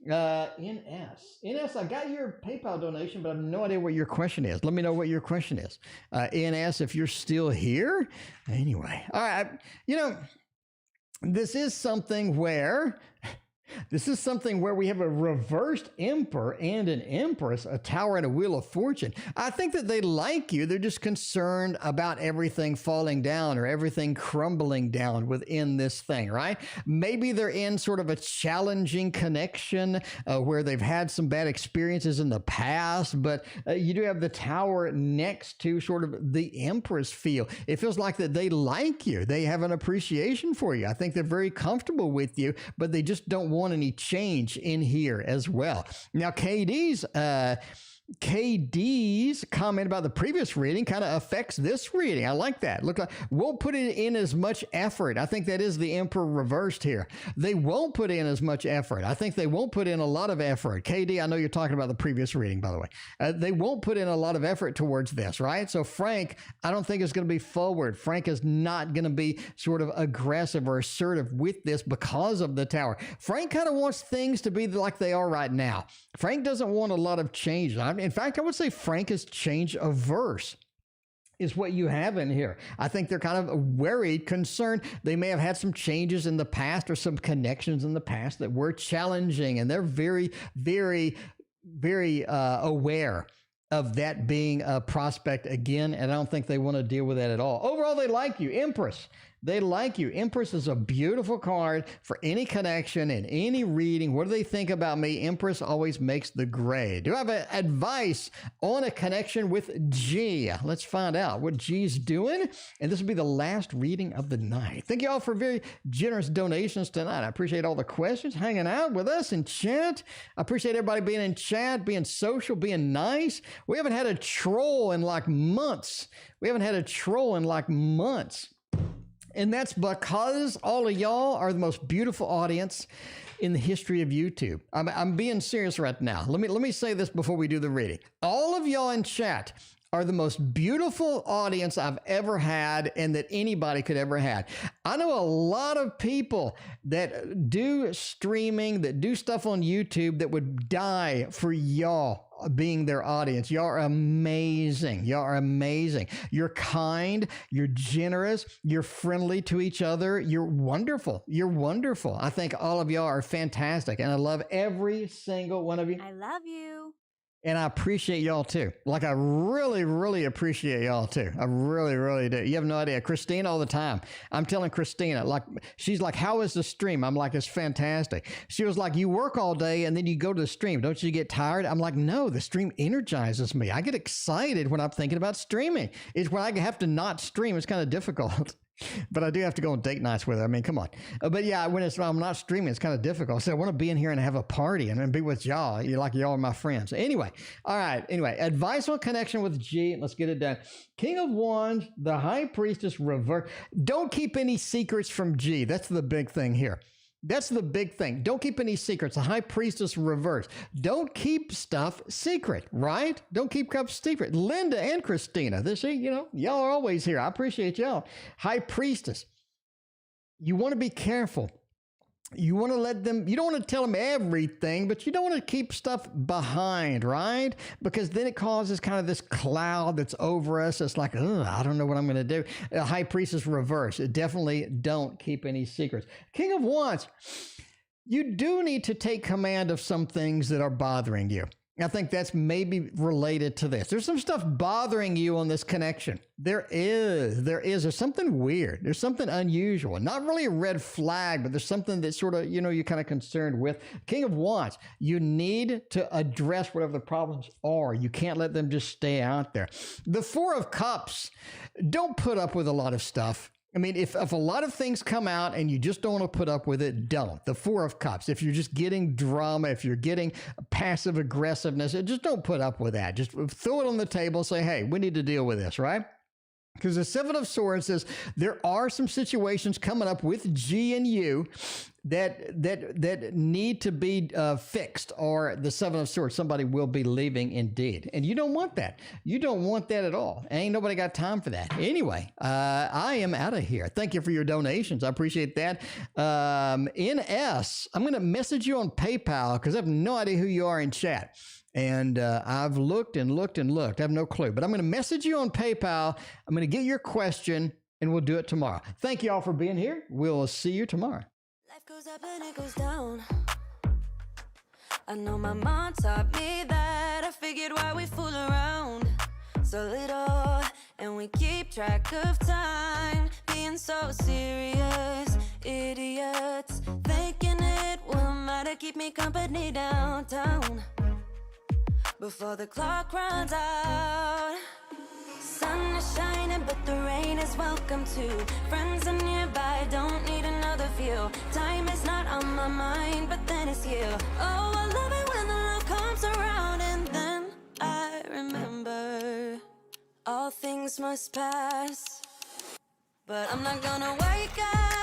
NS, I got your PayPal donation, but I have no idea what your question is. Let me know what your question is. NS, if you're still here. Anyway, all right. This is something where we have a reversed emperor and an empress, a tower and a wheel of fortune. I think that they like you. They're just concerned about everything falling down or everything crumbling down within this thing, right? Maybe they're in sort of a challenging connection where they've had some bad experiences in the past, but you do have the tower next to sort of the empress feel. It feels like that they like you. They have an appreciation for you. I think they're very comfortable with you, but they just don't want any change in here as well. Now, KD's KD's comment about the previous reading kind of affects this reading. I like that. Look, won't put it in as much effort. I think that is the Emperor reversed here. They won't put in as much effort. I think they won't put in a lot of effort. KD, I know you're talking about the previous reading, by the way. They won't put in a lot of effort towards this, right? So Frank, I don't think is going to be forward. Frank is not going to be sort of aggressive or assertive with this because of the Tower. Frank kind of wants things to be like they are right now. Frank doesn't want a lot of change. In fact, I would say Frank is change averse is what you have in here. I think they're kind of worried, concerned. They may have had some changes in the past or some connections in the past that were challenging, and they're very, very, very aware of that being a prospect again, and I don't think they want to deal with that at all. Overall, they like you. Empress. They like you. Empress is a beautiful card for any connection and any reading. What do they think about me? Empress always makes the grade. Do I have advice on a connection with G? Let's find out what G's doing. And this will be the last reading of the night. Thank you all for very generous donations tonight. I appreciate all the questions, hanging out with us in chat. I appreciate everybody being in chat, being social, being nice. We haven't had a troll in like months. And that's because all of y'all are the most beautiful audience in the history of YouTube. I'm being serious right now. Let me say this before we do the reading. All of y'all in chat are the most beautiful audience I've ever had and that anybody could ever have. I know a lot of people that do streaming, that do stuff on YouTube that would die for y'all being their audience. Y'all are amazing. You're kind, you're generous, you're friendly to each other. You're wonderful. I think all of y'all are fantastic, and I love every single one of you. I love you. And I appreciate y'all too. Like, I really, really appreciate y'all too. I really, really do. You have no idea. Christina all the time. I'm telling Christina, like, she's like, how is the stream? I'm like, it's fantastic. She was like, you work all day and then you go to the stream. Don't you get tired? I'm like, no, the stream energizes me. I get excited when I'm thinking about streaming. It's when I have to not stream. It's kind of difficult. But I do have to go on date nights with her. I mean, come on. But yeah, when I'm not streaming, it's kind of difficult. So I want to be in here and have a party and be with y'all. Y'all are my friends. Anyway, all right. Anyway, advice on connection with G. Let's get it done. King of Wands, the High Priestess reverse. Don't keep any secrets from G. That's the big thing here. That's the big thing. Don't keep any secrets. The High Priestess reverse. Don't keep stuff secret, right? Don't keep stuff secret. Linda and Christina, y'all are always here. I appreciate y'all. High Priestess. You want to be careful. You want to let them, you don't want to tell them everything, but you don't want to keep stuff behind, right? Because then it causes kind of this cloud that's over us. It's like, I don't know what I'm going to do. High Priestess reverse. Definitely don't keep any secrets. King of Wands, you do need to take command of some things that are bothering you. I think that's maybe related to this. There's some stuff bothering you on this connection. There's something weird. There's something unusual. Not really a red flag, but there's something that sort of, you're kind of concerned with. King of Wands, you need to address whatever the problems are. You can't let them just stay out there. The Four of Cups, don't put up with a lot of stuff. I mean, if a lot of things come out and you just don't want to put up with it, don't. The Four of Cups. If you're just getting drama, if you're getting passive aggressiveness, just don't put up with that. Just throw it on the table and say, hey, we need to deal with this, right? Because the Seven of Swords says there are some situations coming up with G and you that need to be fixed, or the Seven of Swords, somebody will be leaving indeed. And you don't want that. You don't want that at all. Ain't nobody got time for that. Anyway, I am out of here. Thank you for your donations. I appreciate that. NS, I'm going to message you on PayPal because I have no idea who you are in chat. And I've looked and looked and looked. I have no clue. But I'm going to message you on PayPal. I'm going to get your question, and we'll do it tomorrow. Thank you all for being here. We'll see you tomorrow. Life goes up and it goes down. I know my mom taught me that. I figured why we fool around so little, and we keep track of time, being so serious. Idiots thinking it will matter, keep me company downtown before the clock runs out. Sun is shining, but the rain is welcome too. Friends are nearby, don't need another view. Time is not on my mind, but then it's you. Oh, I love it when the love comes around, and then I all things must pass. But I'm not gonna wake up